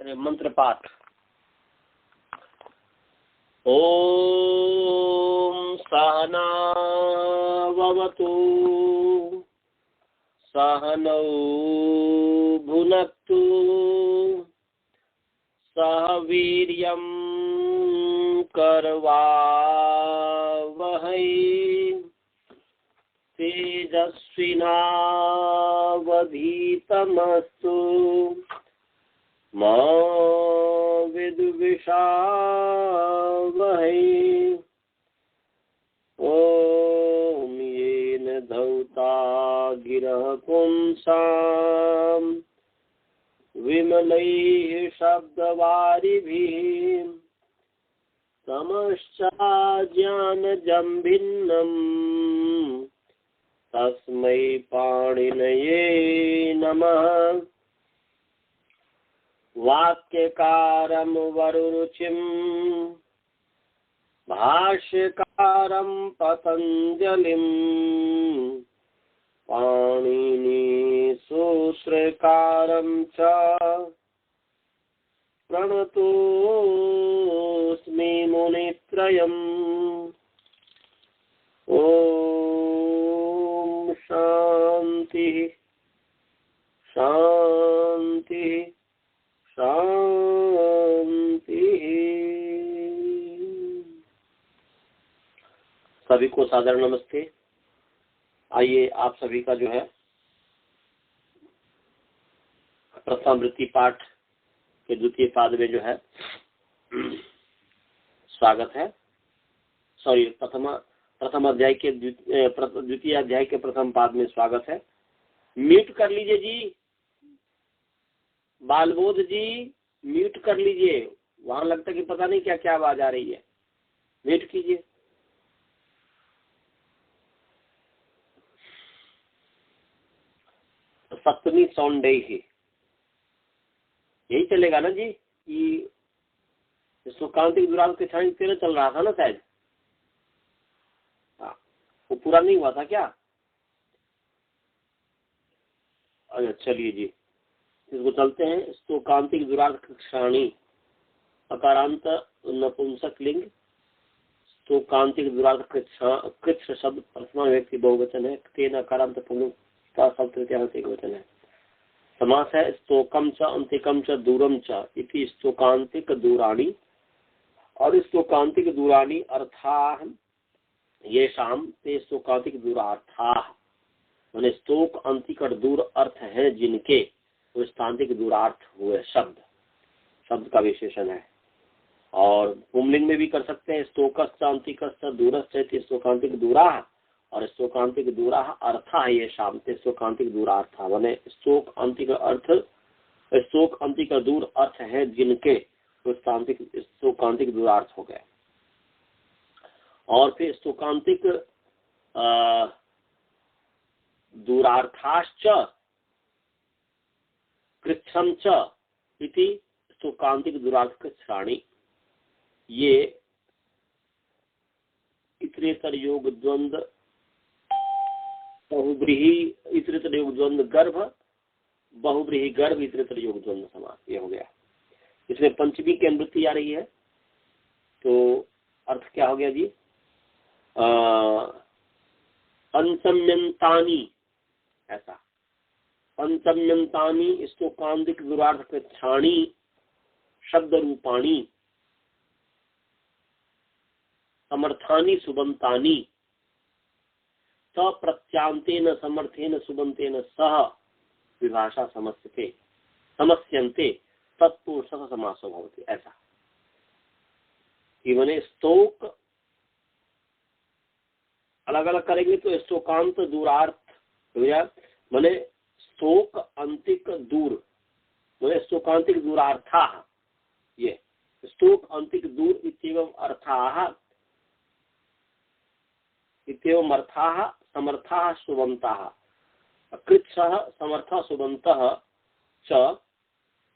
मंत्र पाठ। ओम सहना भवतु सहनौ भुनक्तु सह वीर्यं करवावहै तेजस्विनावधीतमस्तु मा विद्विषावहै। ओम येन धौता गिरः पुंसां विमलैः शब्दवारिभिः समश्चाज्ञानजं भिन्नम् तस्मै पाणिनये नमः। वाक्यकारं वरुरुचिं भाष्यकारं पतञ्जलिं पाणिनि सूत्रकारं च प्रणतोऽस्मि मुनित्रयम्। ओम शांति शांति शांति। सभी को सादर नमस्ते। आइए आप सभी का जो है प्रथमावृत्ति पाठ के द्वितीय पाद में जो है स्वागत है। सॉरी प्रथम अध्याय के द्वितीय अध्याय के प्रथम पाद में स्वागत है। म्यूट कर लीजिए जी, बालबोध जी म्यूट कर लीजिए। वहां लगता कि पता नहीं क्या क्या आवाज आ रही है, म्यूट कीजिए। सप्तमी साउंड डे ही यही चलेगा ना जी। कि सुकांतिक दुराल के क्षण तेरह चल रहा था ना शायद। हाँ, वो पूरा नहीं हुआ था क्या? अच्छा चलिए जी, इसको चलते हैं। स्तोकांतिक दुरार्थ क्षाणी अकारांत नपुंसक लिंग। स्तोकांतिक दुरार्थ कृच्छ शब्द प्रथमा व्यक्ति बहुवचन है। तेन अकारांत पुंसा शब्द तृतीयांत एकवचन है। समास है स्तोकम च अंतिकम च दूरम च इति स्तोकांतिक दूराणी। और स्तोकांतिक दूराणी अर्थाः ये शाम ते स्तोकांतिक दूरार्थाः, माने स्तोक अंतिक और दूर अर्थ है जिनके, वो स्थांतिक दूरार्थ हुए। शब्द का विशेषण है। और पुंलिंग में भी कर सकते हैं। स्तोकश्च अंतिकश्च दूरश्च इति स्तोकांतिक दूराः और स्तोकांतिक दूराः अर्थाः ये शाम ते स्तोकांतिक दूरार्थाः, माने स्तोक अंतिक अर्थ, स्तोक अंतिक और दूर अर्थ है जिनके, तो स्तोकांतिक दूरार्थ हो गए। और फिर स्तोकांतिक दूरार्थाश्च कृच्छ्रम च इति स्तोकांतिक दूरार्थ कृच्छ्राणी। ये इतरेतर योग द्वंद्व बहुब्रीहि इतरेतर योग द्वंद्व गर्भ बहुब्रीहि गर्भ इतरेतर योग द्वंद्व समास, ये हो गया। इसमें पंचमी की अनुवृत्ति आ रही है, तो अर्थ क्या हो गया जी? पंचम्यंतानी, ऐसा पंचम्यंतानी स्तोकांतिक दुरार्थ कृच्छ्राणी शब्द रूपाणी समर्थानी सुबंतानी प्रत्यांतेन समर्थेन सुबंतेन सह विभाषा समस्यन्ते तत्पुरुषः समासो भवति। ऐसा कि माने स्तोक अलग अलग करेंगे तो स्तोकांत दूरार्थ माने स्तोक अंतिक दूर, माने स्तोकांतिक दूरार्था। ये स्तोक अंतिक दूर इत्येवं अर्थाः इत्येवं अर्थाः समर्थाः सुबन्ताः कृच्छः समर्थः सुबन्तः च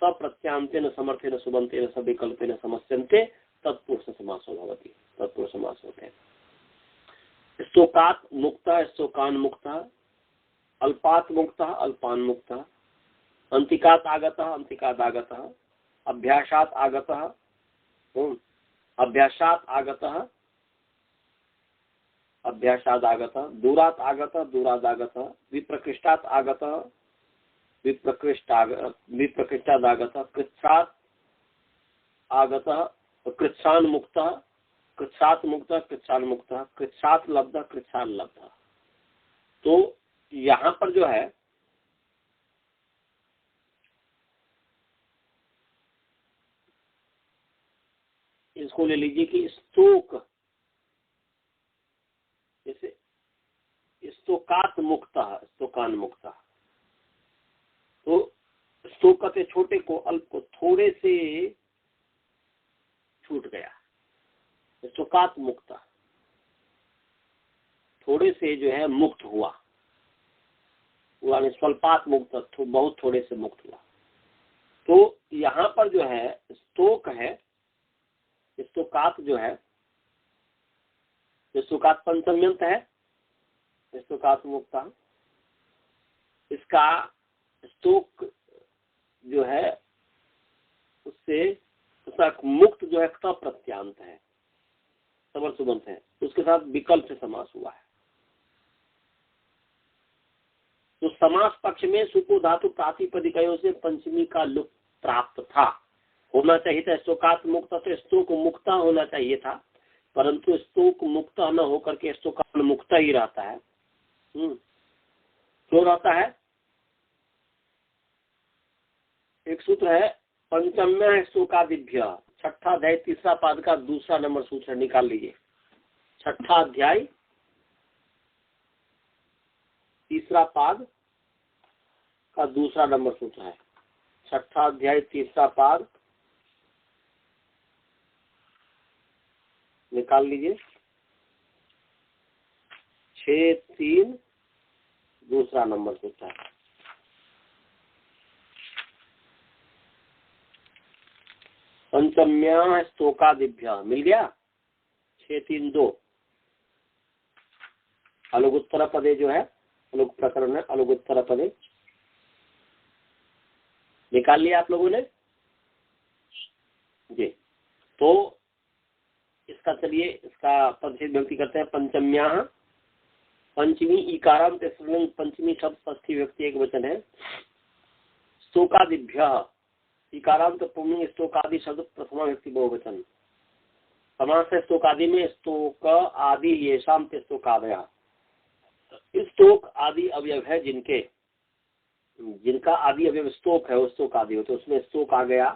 तप्रत्यांतेन समर्थेन सुबन्तेन सविकल्पेन समस्यन्ते तत्पुरुष समासो भवति। तत्पुरुष समास होते हैं। स्तोकात मुक्तः स्तोकान मुक्तः, अल्पात मुक्तः अल्पान मुक्तः, अंतिकात आगतः अंतिकात आगतः, अभ्यासात आगतः, अभ्यासात आगतः, अभ्यासाद आगतः, दूरात आगतः, दूराद आगतः, विप्रकृष्टात आगतः, विप्रकृष्टाद आगतः, कृच्छ्रात आगतः, कृच्छ्रान मुक्तः, कृच्छ्रात मुक्तः, कृच्छ्रान मुक्तः, कृच्छ्रात लब्धः, कृच्छ्रान लब्धः। तो यहाँ पर जो है इसको ले लीजिए कि स्तोक, जैसे स्तोकात मुक्तः, स्तोकान मुक्तः, तो स्तोक से छोटे को, अल्प को थोड़े से छूट गया, स्तोकात मुक्तः, थोड़े से जो है मुक्त हुआ, यानी स्वल्पात मुक्त, बहुत थोड़े से मुक्त हुआ। तो यहाँ पर जो है स्तोक है, स्तोकात जो है, स्तोकात पंचम्यंत है, स्तोकात मुक्ता, इसका स्तोक जो है उससे उसका मुक्त जो है प्रत्यांत है, समर्थुबंत है, उसके साथ विकल्प से समास हुआ है। तो समास पक्ष में सुको धातु प्रातिपदिकयों से पंचमी का लुक प्राप्त था, होना चाहिए था स्तोकात मुक्त, तो स्तोक मुक्ता होना चाहिए था, परंतु स्तोक मुक्ता न होकर के स्तोकान मुक्ता ही रहता है। क्यों रहता है? एक सूत्र है पंचम्य स्तोकादिभ्य, छठा अध्याय तीसरा पाद का दूसरा नंबर सूत्र निकाल लीजिए। छठा अध्याय तीसरा पाद का दूसरा नंबर सूत्र है। छठा अध्याय तीसरा पाद निकाल लीजिए, 6-3 दूसरा नंबर सूत्र है। पंचम्या स्तोकादिभ्य मिल गया, 6-3-2 अलुगुत्तर पदे जो है, अलुग प्रकरण है, अलुगुत्तर पदे निकाल लिया आप लोगों ने जी। तो इसका चलिए इसका पदच्छेद विभक्ति करते हैं। पंचम्या, पंचमी इकारांत स्त्रीलिंग, पंचमी शब्द षष्ठी व्यक्ति एक वचन है। स्तोकादिभ्य, इकारांत पुल्लिंग स्तोकादि शब्द प्रथमा व्यक्ति बहुवचन। समास है स्तोकादि में, स्तोक आदि ये शाम स्तोकादय, स्तोक आदि अवयव है जिनके, जिनका आदि अवयव स्तोक है वो स्तोक आदि हो, तो उसमें स्तोक आ गया,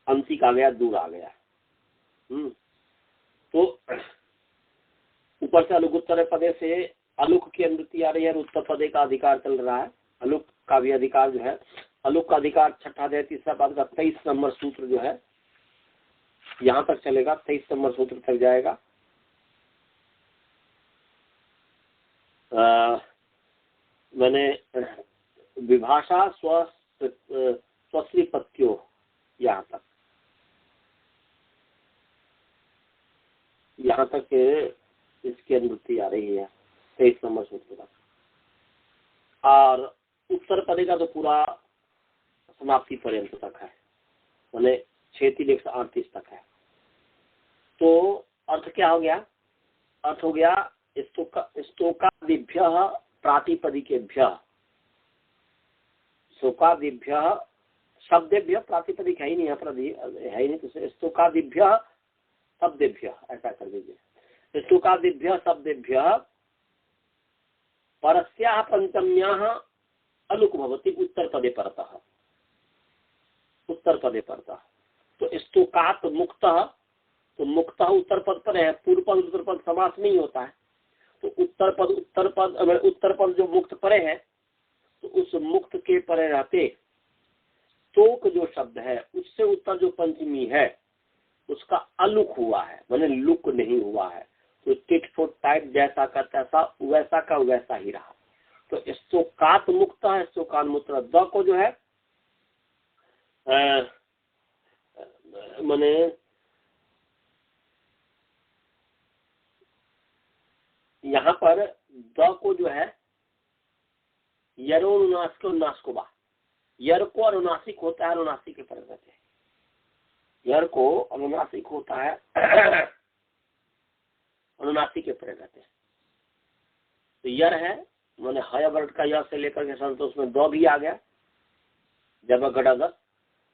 अंतिक आ गया, दूर आ गया। तो ऊपर से अलुगुत्तर पदे से अलुक की अनुवृत्ति आ रही है और उत्तर पदे का अधिकार चल रहा है। अलुक का भी अधिकार जो है, अलुक का अधिकार छठा अध्याय तीसरा पाद का 23 नंबर सूत्र जो है यहाँ तक चलेगा, 23 नंबर सूत्र तक जाएगा। मैंने विभाषा स्वश्रीपत्यो यहाँ तक इसकी अनुवृत्ति आ रही है 23 नंबर सूत्र तक, और उत्तर पदे का तो पूरा समाप्ति पर्यंत तक है, मैंने 6-3-138 तक है। तो अर्थ क्या हो गया? अर्थ हो गया स्तोकादिभ्य प्रातिपदिकेभ्य, स्तोकादिभ्य शब्देभ्य, प्रातिपदिक है ही नहीं, यहाँ पर है ही नहीं, तो स्तोकादिभ्य शब्देभ्य ऐसा कर दीजिए। स्तोकादिभ्य शब्देभ्य परस्याः पंचम्याः अलुक भवति उत्तर पदे परतः, उत्तर पदे परतः। तो स्तोकात मुक्तः, तो मुक्तः उत्तर पद पर है, पूर्व पद उत्तर पद समास नहीं होता है, तो उत्तर पद जो मुक्त परे है, तो उस मुक्त के परे रहते स्तोक जो शब्द है उससे उत्तर जो पंचमी है उसका अलुक हुआ है, माने लुक नहीं हुआ है, तो टिट फॉर टाइट जैसा का तैसा वैसा का वैसा ही रहा। तो स्तोकात मुक्त है, स्तोकान मुक्त, द को जो है माने यहाँ पर द को जो है यरो अनुनासिक और नासिकोबा, यर को अनुनासिक होता है, अनुनासिक के पर रहते हैं, यर को अनुनासिक होता है अनुनासिक के परे रहते हैं। तो यर है मैंने हय वर्ड का य से लेकर के संतोष में दो भी आ गया जब गड़ागत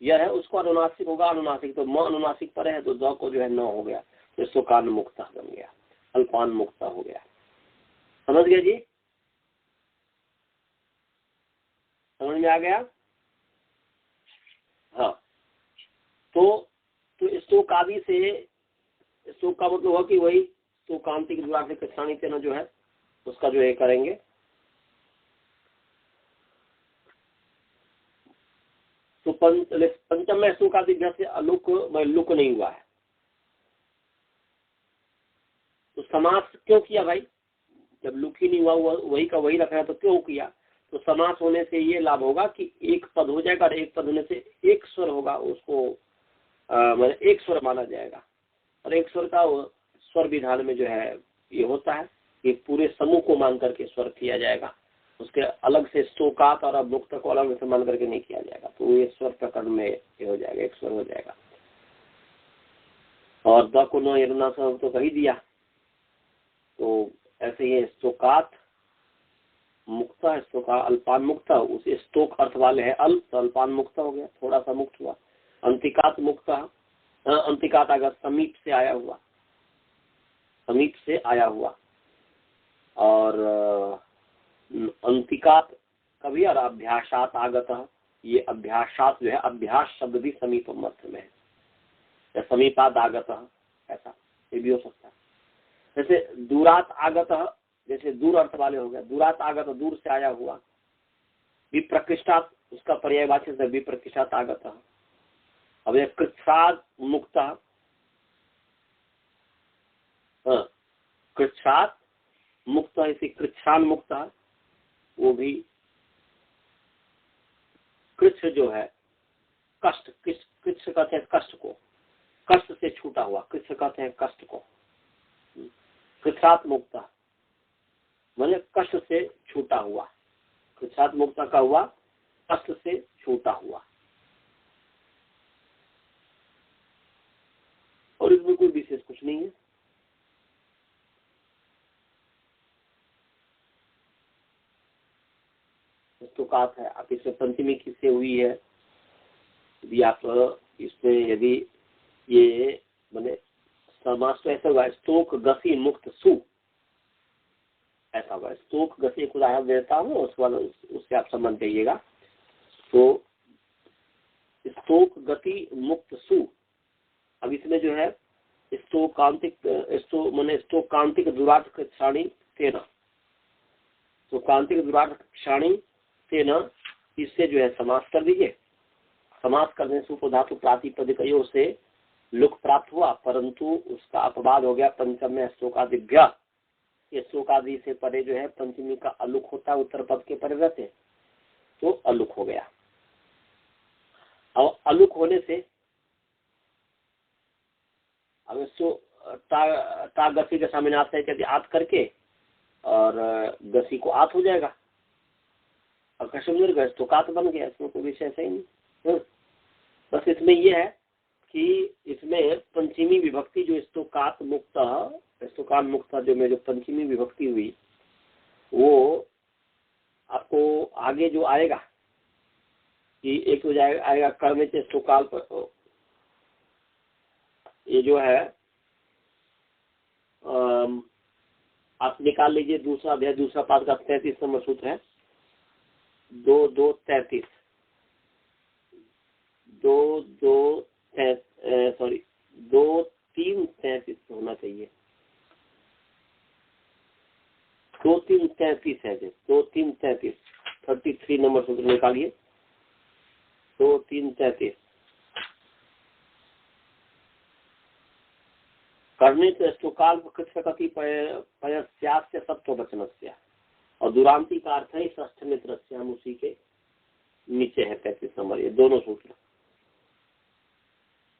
यह है उसको अनुनासिक होगा। अनुनासिक तो म अनुनासिक पर है तो द को जो है न हो गया तो इसको कान मुक्ता बन गया, अल्पान मुक्ता हो गया। समझ गए जी? समझ में आ गया? हाँ। तो स्तोक आदि से स्तोक का मतलब हुआ कि वही तो कांतिक द्वार से कक्षाणी तेना जो है उसका जो है करेंगे। तो पंचम में स्तोक आदि से अलुक लुक नहीं हुआ है। तो समास क्यों किया भाई? जब लुक ही नहीं हुआ वही का वही रखना है तो क्यों किया? तो समास होने से ये लाभ होगा कि एक पद हो जाएगा और एक पद होने से एक स्वर होगा, उसको मतलब एक स्वर माना जाएगा। और एक स्वर का स्वर विधान में जो है ये होता है कि पूरे समूह को मान करके स्वर किया जाएगा, उसके अलग से स्तोकात और मुक्त को अलग से मान करके नहीं किया जाएगा। तो ये स्वर प्रकरण में ये हो जाएगा, एक स्वर हो जाएगा। और द को नो यरुना सब तो कही दिया। तो ऐसे ही स्तोकात मुक्ता स्तोका अल्पान मुक्ता, उस स्तोक अर्थ वाले है अल्प तो अल्पान मुक्ता हो गया, थोड़ा सा मुक्त हुआ। अंतिकात मुक्ता, अंतिकात अगर समीप से आया हुआ, समीप से आया हुआ। और अंतिकात कभी और अभ्यासात आगत, ये अभ्यासात जो है अभ्यास शब्द भी समीप अर्थ में है या समीपात आगत ऐसा ये भी हो सकता है। जैसे दूरात आगत, जैसे दूर अर्थ वाले हो गए, दूरात आगत दूर से आया हुआ। विप्रकृष्टात उसका पर्यायवाची से विप्रकृष्टात आगत। अब ये कृच्छ्रात मुक्त, कृच्छ्रात मुक्त इसी कृच्छ्रान मुक्त, वो भी कृच्छ जो है कष्ट, कृच्छ कहते हैं कष्ट को, कष्ट से छूटा हुआ, कृच्छ कहते हैं कष्ट को। कृच्छ्रात मुक्त माने कष्ट से छूटा हुआ, कृच्छ्रात मुक्त का हुआ कष्ट से छूटा हुआ। और इसमें कोई विशेष कुछ नहीं है। स्तोकात है, आप इसमें पंचमी किससे हुई है? यदि आप इसमें यदि ये माने समास तो ऐसा हुआ स्तोक गसी मुक्त सु, ऐसा हुआ। स्तोक गसी एक उदाहरण देता हूँ उससे आप समझ जाइएगा। तो स्तोक गति मुक्त सु, अब इसमें जो है स्तोकांतिक माने स्तोकांतिक दुरार्थ क्षाणी तेना, तो कांतिक दुरार्थ क्षाणी तेना, इससे जो है समास कर दीजिए। समास करने से उपधातु प्रातिपदिकयों से लुक प्राप्त हुआ, परंतु उसका अपवाद हो गया पंचम में स्तोकादिभ्य। ये स्तोकादि से परे जो है पंचमी का अलुक होता है, उत्तर पद के परे रहते, तो अलुक हो गया। अब अलुक होने से अब इसको ता गसी के सामने आता है कहते आत करके और गसी को आत हो जाएगा और कश्मीर गए तो कात बन गया। इसमें कोई विषय सही नहीं। बस इसमें ये है कि इसमें पंचमी विभक्ति जो स्तोकात मुक्त, स्तोकान मुक्त जो पंचमी विभक्ति हुई वो आपको आगे जो आएगा कि एक तो आएगा कर्म से स्तोकाल पर, ये जो है आप निकाल लीजिए दूसरा अध्याय दूसरा पाठ का 33 नंबर सूत्र है 2-2-33 2-3-33 होना चाहिए। 2-3-33 है 2-3-33 33 नंबर सूत्र निकालिए 2-3-33। करने तो स्तोकाल कृष्णकति पयस्यास्य सत्व वचनस्य, और दुरांति का अर्थ है ष्ठ मित्र, हम उसी के नीचे है 35 नंबर, ये दोनों सूत्र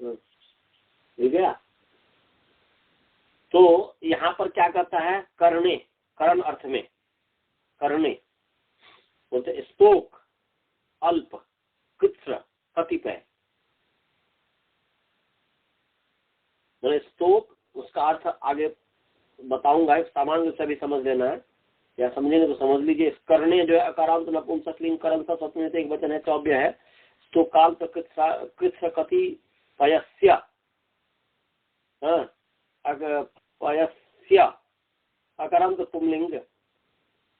मिल गया। तो यहाँ पर क्या कहता है? करने, करण अर्थ में करने बोलते स्तोक अल्प कृत्र कतिपय, आगे बताऊंगा, एक सामान्य से भी समझ लेना है, या समझेंगे तो समझ लीजिए। करने जो है अकारांत नपुंसकलिंग करण सा सप्तमी से एक वचन है, चौव्य है। तो काल कृत कति पयस्य, पयस्य अकारांत पुंलिंग,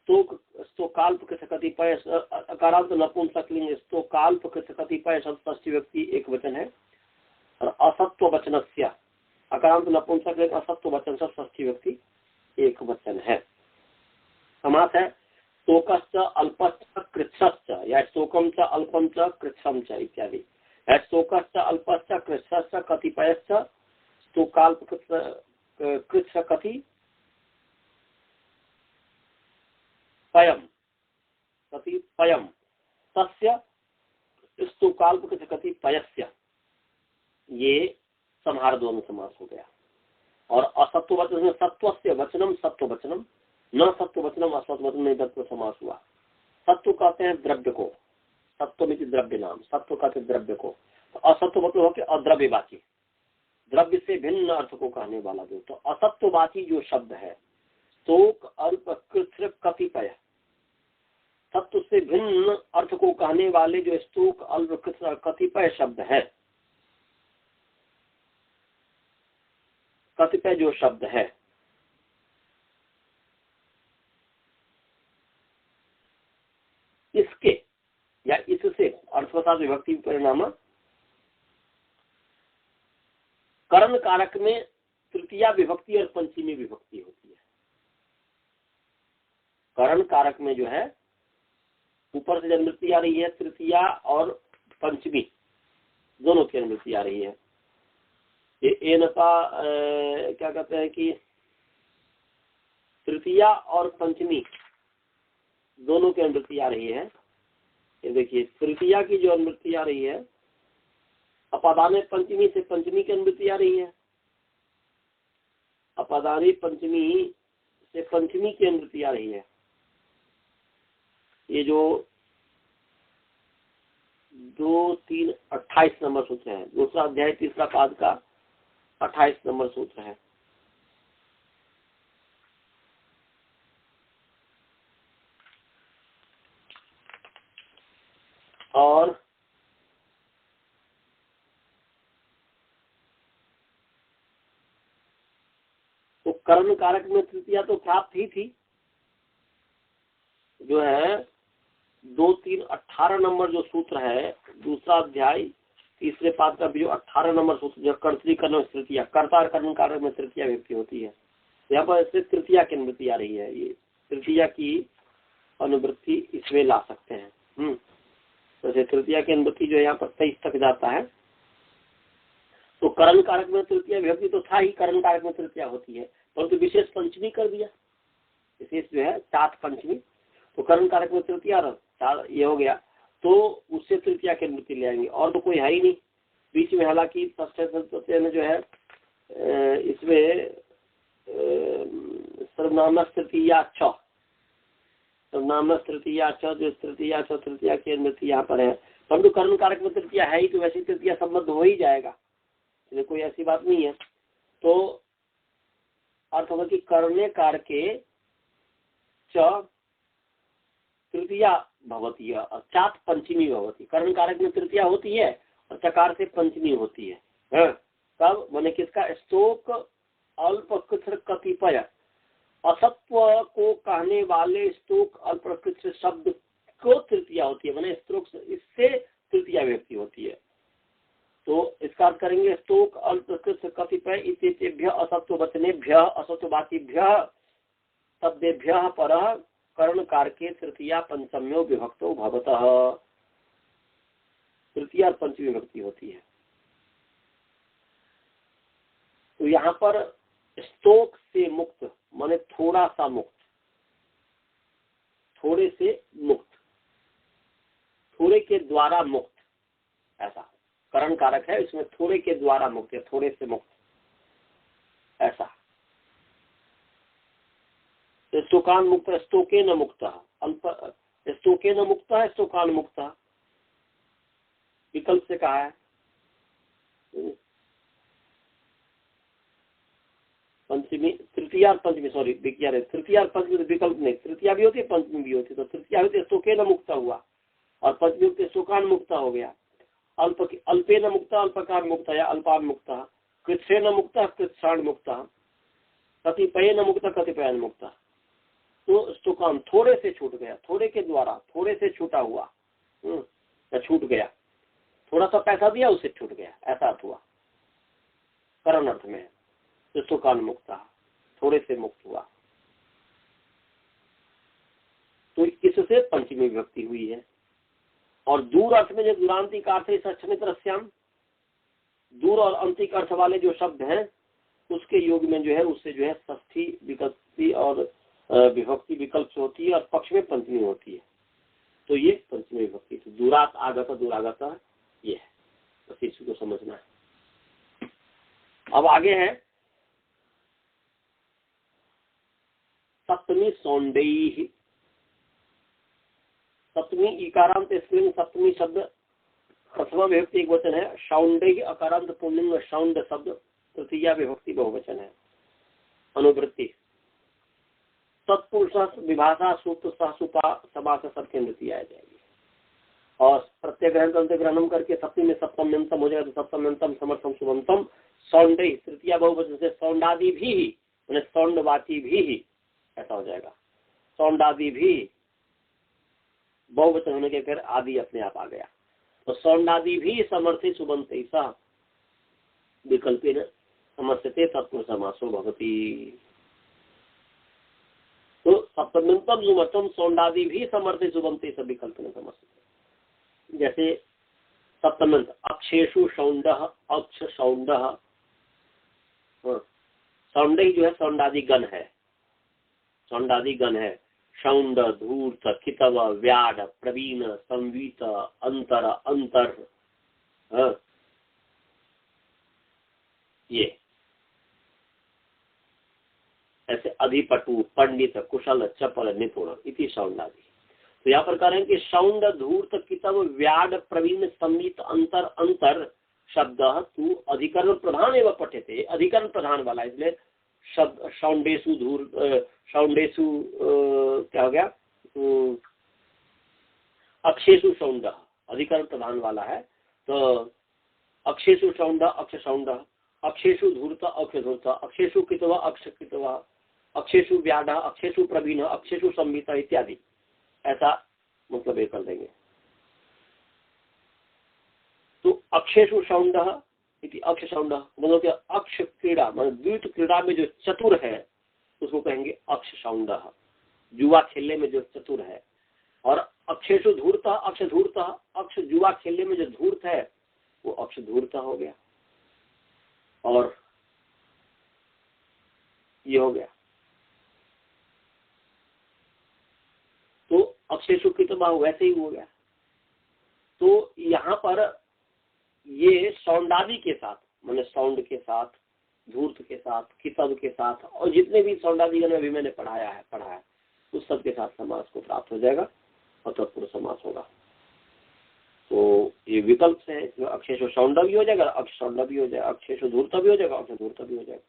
तो काल्प कृत कतिपय अकारांत नपुंसकलिंग, तो काल्प कृत कतिपय षष्ठी व्यक्ति एक वचन है। और असत्व वचनस्य अकारांत नपुंसकलिंग असत्व वचन षष्ठी व्यक्ति एक वचन है। समास है स्तोकश्च अल्पश्च कृच्छश्च, या स्तोकम च अल्पम च कृच्छम च इत्यादि। स्तोकश्च अल्पश्च कृच्छश्च कतिपयश्च स्तोकाल्प कृच्छ कति पयम कतिपयम तस्य स्तोकाल्प कृच्छ कतिपयस्य, ये संहार द्वंद्व समास हो गया। और असत्व वचन सत्वस्य वचनम सत्व वचनम, न सत्व वचनम असत्व वचन नहीं तत्व समास हुआ। सत्व कहते हैं द्रव्य को, सत्व में द्रव्य नाम, सत्व कहते हैं द्रव्य को। तो असत्व मतलब हो कि अद्रव्यवाची, द्रव्य से भिन्न अर्थ को कहने वाला जो। तो असत्ववाची जो शब्द है स्तोक अल्प कृत्रिम कतिपय, सत्व से भिन्न अर्थ को कहने वाले जो स्तोक अल्प कतिपय शब्द है, कतिपय जो शब्द है, इसके या इससे अर्थवता विभक्ति परिणाम कर्ण कारक में तृतीया विभक्ति और पंचमी विभक्ति होती है। कर्ण कारक में जो है ऊपर से जन्मवृत्ति आ रही है, तृतीया और पंचमी दोनों की अनुवृत्ति आ रही है। ये एनका क्या कहते हैं कि तृतीया और पंचमी दोनों की अनुवृत्ति आ रही है। ये देखिए तृतीया की जो अनुवृत्ति आ रही है अपादाने पंचमी से पंचमी की अनुवृत्ति आ रही है, अपादानी पंचमी से पंचमी की अनुवृत्ति आ रही है। ये जो 2, 3, 28 नंबर सूत्र है, दूसरा अध्याय तीसरा पाद का 28 नंबर सूत्र है। और तो कर्म कारक में तृतीया तो प्राप्त ही थी, जो है 2, 3, 18 नंबर जो सूत्र है, दूसरा अध्याय तीसरे पाद का भी जो 18 नंबर सूत्र जो कर्तृकर्ण तृतीया, कर्ता और कर्म कारक में तृतीया व्यक्ति होती है। यहाँ पर इससे तृतीया की अनुवृत्ति आ रही है, ये तृतीया की अनुवृत्ति इसमें ला सकते हैं। जैसे तृतीया की अनुवृत्ति जो यहाँ पर 23 तक जाता है। तो कर्ण कारक में तृतीया विभक्ति तो था ही, कर्ण कारक में तृतीया होती है, परंतु विशेष पंचमी कर दिया, विशेष जो है चात पंचमी। तो कर्ण कारक में तृतीया ये हो गया, तो उससे तृतीया की अनुवृत्ति ले आएंगे, और तो कोई है ही नहीं बीच में। हालांकि में जो है इसमें सर्वनाम तृतीया छ, सर्वनाम तृतीया छ, जो तृतीया छ तृतीया की अनुवृत्ति यहाँ पर है, परंतु कर्ण कारक में तृतीया है ही, तो वैसे तृतीया संबद्ध हो ही जाएगा, कोई ऐसी बात नहीं है। तो अर्थ होगा कि कर्णे कारके च तृतीया भवती है और चात पंचमी भवती। कर्ण कारक में तृतीया होती है और चकार से पंचमी होती है। तब मैंने किसका स्तोक अल्प कृत्र कतिपय, असत्व को कहने वाले स्तोक अल्प कृत्र शब्द को तृतीया होती है, मैंने स्त्रोक इससे तृतीया व्यक्ति होती है। तो इसका अर्थ करेंगे स्तोक अल्प कृत्र कतिपय इत्येतेभ्य असत्व वचनेभ्य असत्ववाचीभ्य शब्देभ्य परः कर्ण कारके तृतीया पंचम्यो विभक्तो भवतः। तृतीया और पंचमी विभक्ति होती है। तो यहाँ पर स्तोक से मुक्त माने थोड़ा सा मुक्त, थोड़े से मुक्त, थोड़े के द्वारा मुक्त, ऐसा कर्ण कारक है, इसमें थोड़े के द्वारा मुक्त है, थोड़े से मुक्त, ऐसा। स्तोकान मुक्त, स्तोके न मुक्त, अल्प स्तोके न मुक्त है, स्तोकान मुक्त विकल्प से कहा है। पंचमी, तृतीया और पंचमी, सॉरी विज्ञा है, तृतीया और पंचमी तो विकल्प नहीं, तृतीया भी होती है पंचमी भी होती है। तो तृतीया होती है शोके न मुक्ता हुआ और पंचमी होती है शोकान मुक्ता हो गया। अल्पे न मुक्ता अल्पकान मुक्ता या अल्पान मुक्ता, कृत्से न मुक्ता कृत्साण मुक्ता, कतिपय न मुक्ता कतिपयान मुक्ता। तो स्तुकान थोड़े से छूट गया, थोड़े के द्वारा, थोड़े से छूटा हुआ, या छूट गया, थोड़ा सा पैसा दिया उससे छूट गया, ऐसा अर्थ हुआ, करण अर्थ में। तो स्तुकान मुक्ता, थोड़े से मुक्त हुआ। तो इससे पंचमी विभक्ति हुई है। और दूर अर्थ में जो दूरांतिक अर्थ है सक्षमित्रस्याम, दूर और अंतिक अर्थ वाले जो शब्द हैं उसके योग में जो है उससे जो है षष्ठी विभक्ति और विभक्ति विकल्प से होती है और पक्ष में पंचमी होती है। तो ये पंचमी विभक्ति, तो दूरात आगत दूरागत ये है, बस इसी को समझना है। अब आगे है सप्तमी सौंडेयी। सप्तमी इकारांत स्त्रीलिंग सप्तमी शब्द प्रथमा विभक्ति एक वचन है। शौंडेयी अकारांत पुल्लिंग शौंड शब्द तृतीया विभक्ति बहुवचन है। अनुवृत्ति तत्पुरुष विभाषा सूक्त सहसुपा समास सबके नृत्य आ जाएगी। और प्रत्यग्रहण अंत्यग्रहणम करके सप्तमी में सप्तम्यंतम हो जाएगा। तो सप्तम्यंतम समर्थम सुबंतम सौंडेयी तृतीया बहुवचन से सौंडादि भी, सौंडवाती भी ऐसा हो जाएगा। सौंडादि भी बहुवचन होने के फिर आदि अपने आप आ गया। तो सौंडादि भी समर्थी सुबंते सा विकल्पेन समस्यते तत्पुरुष समासो भवति। तो सप्तम्यंतम सुमर्थम सौंडादि भी समर्थी सुबंते सा विकल्पेन समस्यते। जैसे सप्तम्यंत अक्षेषु शौंड अक्ष शौंड, सौंडई जो है सौंडादि गण है, सौंडादि गण है। शौंड धूर्त कितव व्याड प्रवीण संवीत अंतर अंतर, ये ऐसे अधिपटु पंडित कुशल चपल निपुण इति शौंडादि। तो यहाँ पर कह रहे हैं कि शौंड धूर्त कितव व्याड प्रवीण संवीत अंतर अंतर शब्द तू अधिकरण प्रधान एवं पठ्यते, अधिकरण प्रधान वाला, इसलिए शब्द शौंडेशु धूर शौंडेशु क्या हो गया अक्षेशु शौंड अधिकरण प्रधान वाला है। तो अक्षेशु शौंड अक्ष शौंड, अक्षेशु धूर्त अक्ष धूर्त, अक्षेशु कितवा अक्ष कितवा, अक्षेशु व्याड अक्षेशु प्रवीण अक्षेशु संहित इत्यादि, ऐसा मतलब ये कर देंगे। तो अक्षेशु शौंड इति अक्ष शौंड मतलब कि अक्ष क्रीड़ा मतलब द्वित क्रीड़ा में जो चतुर है उसको कहेंगे अक्ष शौंड, जुआ खेलने में जो चतुर है। और अक्षेशु धूर्त अक्ष धूर्त, अक्ष जुआ खेलने में जो धूर्त है वो अक्ष धूर्त हो गया। और ये हो गया। तो अक्षेशु कितवा वैसे ही हो गया। तो यहाँ पर ये सौंडादि के साथ मैंने सौंड के साथ, धूर्त के साथ, कितव के साथ और जितने भी सौंडादिगण में भी मैंने पढ़ा है उस सब के साथ समास को प्राप्त हो जाएगा और तत्पुरुष समास होगा। तो ये विकल्प से है, जो अक्षेशु सौंड भी हो जाएगा, अक्ष सौंड भी हो जाएगा, अक्षेशु धूर्त भी हो जाएगा, अक्ष धूर्त भी हो जाएगा,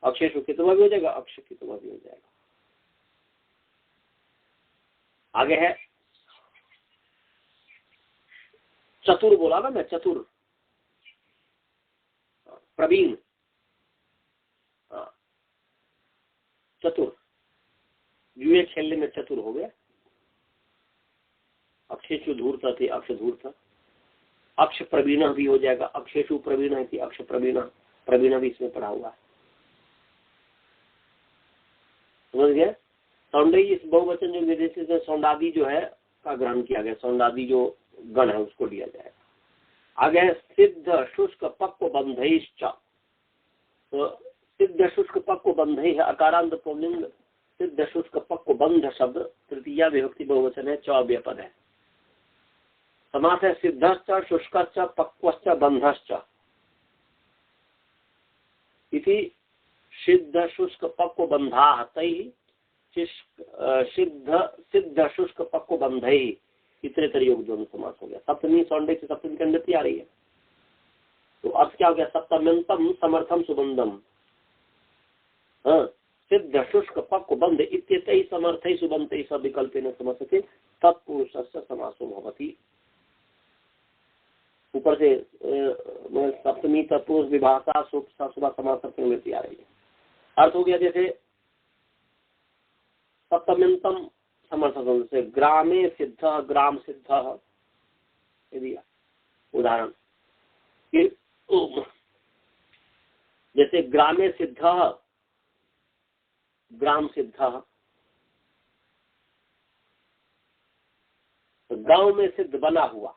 अक्षेशु कितवा भी हो जाएगा, अक्ष कितवा भी हो जाएगा। आगे है चतुर, बोला ना मैं, चतुर प्रवीण, चतुर जुए खेलने में चतुर हो गया। अक्षेशु धूर्त थे अक्ष धूर्त, अक्ष प्रवीण भी हो जाएगा, अक्षेशु प्रवीण थी अक्ष प्रवीण, प्रवीण भी इसमें पढ़ा हुआ है। समझ गया। सौंडई इस बहुवचन जो विदेशी से सौंडादि जो है का ग्रहण किया गया, सौंडादि जो गण है उसको लिया जाएगा। आगे सिद्ध शुष्क पक्व बंधैश्च, तो सिद्ध शुष्क पक्व बंधै है अकारांत पुल्लिंग, सिद्ध शुष्क पक्व बंध शब्द तृतीया विभक्ति बहुवचन है, चौव्य पद है। समास है सिद्धश्च शुष्कश्च पक्वश्च बंधश्च इति सिद्ध शुष्क पक्व बंधा तैः सिद्ध शुष्क पक्व बंधै इतरेतर योग दोनों समास हो गया। सप्तमी सौंडे से सप्तमी की नृत्य आ रही है। तो अर्थ क्या हो गया, सप्तम्यंतम समर्थम सुबंधम, हाँ, सिद्ध शुष्क पक्व बंध इत्येतैः समर्थैः सुबन्तैः स विकल्पेन समर्थते तत्पुरुषस्य समासो भवति। ऊपर से सप्तमी तत्पुरुष विभाषा सुबह समास प्रवृत्ति आ रही है। अर्थ हो गया जैसे सप्तम्यंतम समर्थक से ग्रामे सिद्ध ग्राम सिद्ध, यदि उदाहरण जैसे ग्रामे सिद्ध ग्राम सिद्ध, तो गांव में सिद्ध बना हुआ,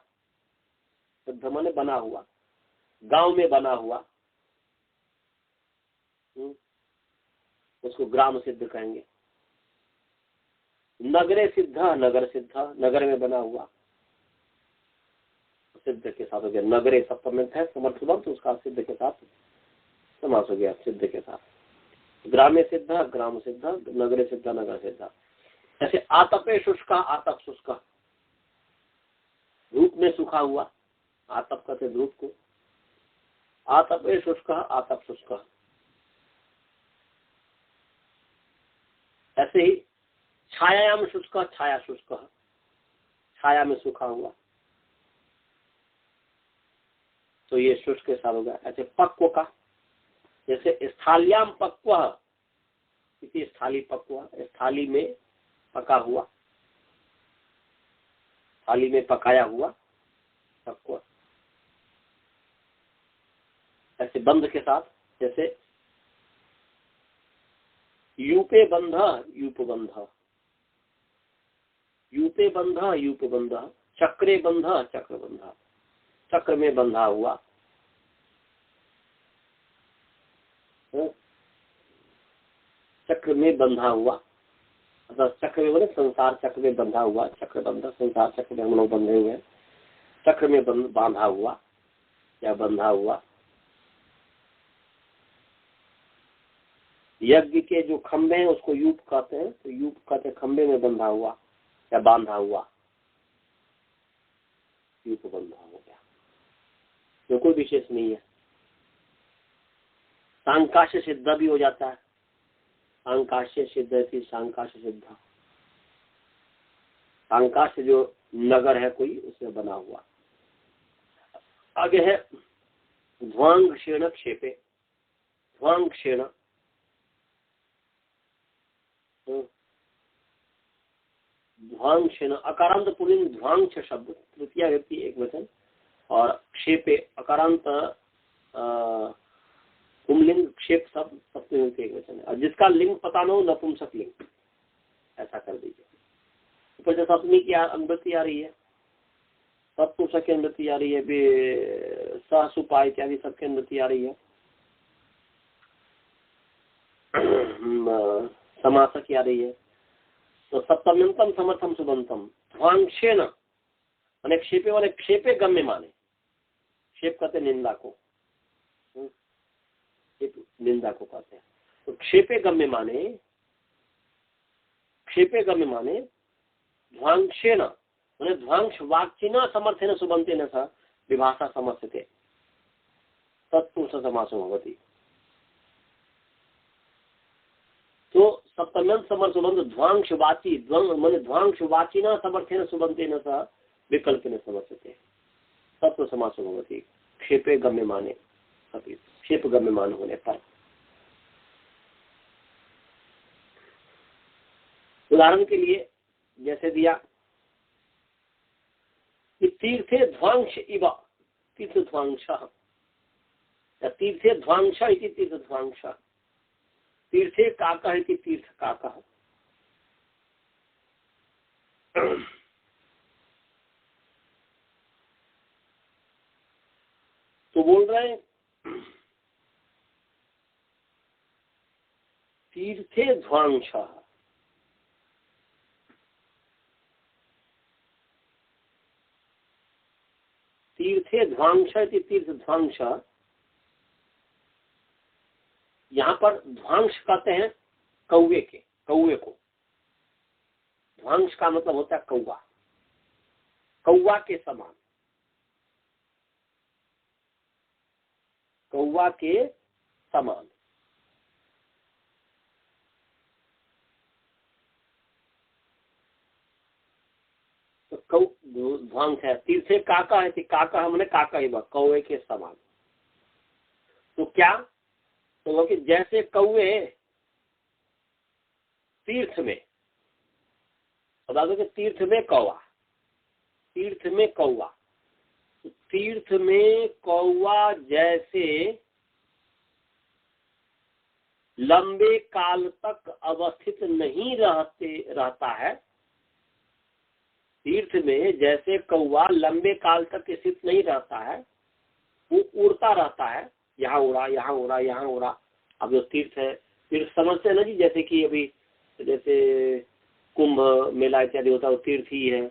सिद्ध माने बना हुआ, गांव में बना हुआ, उसको ग्राम सिद्ध कहेंगे। नगरे सिद्ध नगर सिद्ध, नगर में बना हुआ, सिद्ध के साथ हो गया। नगरे सप्तम्यंत है समर्थन, तो उसका सिद्ध के साथ समास हो गया, सिद्ध के साथ। ग्रामे सिद्ध ग्राम सिद्ध, नगरे सिद्ध नगर सिद्ध। ऐसे आतपे शुष्क आतप शुष्क, धूप में सूखा हुआ, आतप कहते धूप को, आतपे शुष्क आतप शुष्क। ऐसे ही छायायाम शुष्क छाया शुष्क, छाया में सूखा हुआ, तो ये शुष्क के साथ होगा। ऐसे पक्व का, जैसे स्थाल्याम पक्व इति स्थाली पक्व, स्थाली में पका हुआ, थाली में पकाया हुआ पक्व। ऐसे बंध के साथ, जैसे यूपे बंध यूप बंध, यूपे बंध यूप बंध, चक्रे बंध चक्र बंध, चक्र में बंधा हुआ, चक्र में बंधा हुआ, अर्थात चक्र में बोले संसार चक्र में बंधा हुआ, चक्र बंधा संसार चक्र में हम लोग बंधे हुए हैं, चक्र में बांधा हुआ या बंधा हुआ। यज्ञ के जो खंबे हैं उसको यूप कहते हैं, तो यूप कहते हैं खंबे में बंधा हुआ या बांधा हुआ, यूप बंधा हो गया, जो कोई विशेष नहीं है। सांकाश्य सिद्ध भी हो जाता है, सांकाश्य सिद्ध थी सांकाश्य सिद्ध, सांकाश्य जो नगर है कोई उससे बना हुआ। आगे है ध्वांग क्षीण क्षेपे, ध्वांग क्षीण, ध्वांग क्षीण अकारांत पुलिंग ध्वांग शब्द तृतीया व्यक्ति एक वचन, और क्षेपे अकारांत पुंलिंग क्षेप शब्द सप्तमी व्यक्ति एक वचन है, और जिसका लिंग पता न हो नपुंसक लिंग, ऐसा कर दीजिए। ऊपर से सप्तमी की अनुवृत्ति आ रही है, तत्पुरुषक की अनुवृत्ति आ रही है, सहसुपा इत्यादि सबकी अनुवृत्ति आ रही है, समासक आ रही है। तो सप्तम्यंतम समर्थम सुबंतम ध्वांक्षेन माने क्षेपे वाले, क्षेपे गम्य माने, क्षेप कहते निंदा को, निंदा को कहते हैं। तो क्षेपे गम्य माने, क्षेपे गम्य माने ध्वांक्षेन माने ध्वांक्ष वाक्यना समर्थेन सुबंतेन सह विभाषा समर्थते तत्पुरुष समासो भवति। तो सप्तम्यंत समर्थ सुबंध ध्वांक्ष वाची, माने ध्वांक्ष वाचिना समर्थेन सुबंतेन सह विकल्पेन समर्थते तत्पुरुष समासो भवति। क्षेपे गम्य माने, क्षेप गम्य मान होने पर। उदाहरण के लिए जैसे दिया कि तीर्थे ध्वांश इव तीर्थ ध्वांश, तीर्थे ध्वांश इति तीर्थ ध्वांश, तीर्थे काकः इति तीर्थ काकः। तो बोल रहे हैं तीर्थे ध्वांश, तीर्थे ध्वांश इति तीर्थ ध्वांश। यहाँ पर ध्वांश कहते हैं कौवे के, कौवे को। ध्वांश का मतलब होता है कौवा, कौवा के समान, कौवा के समान। ध्वांस है। तीर्थे काका है, काका हमने काका ही कौवे के समान। तो क्या तो कि जैसे कौवे तीर्थ में, बता दो कि तीर्थ में कौवा, तीर्थ में कौवा, तो तीर्थ में कौवा जैसे लंबे काल तक अवस्थित नहीं रहता है, तीर्थ में जैसे कौवा लंबे काल तक स्थित नहीं रहता है, वो उड़ता रहता है, यहाँ उड़ा यहाँ उड़ा यहाँ उड़ा। अब जो तीर्थ है, तीर्थ समझते हैं ना जी, जैसे कि अभी जैसे कुंभ मेला इत्यादि होता है वो तीर्थ ही है।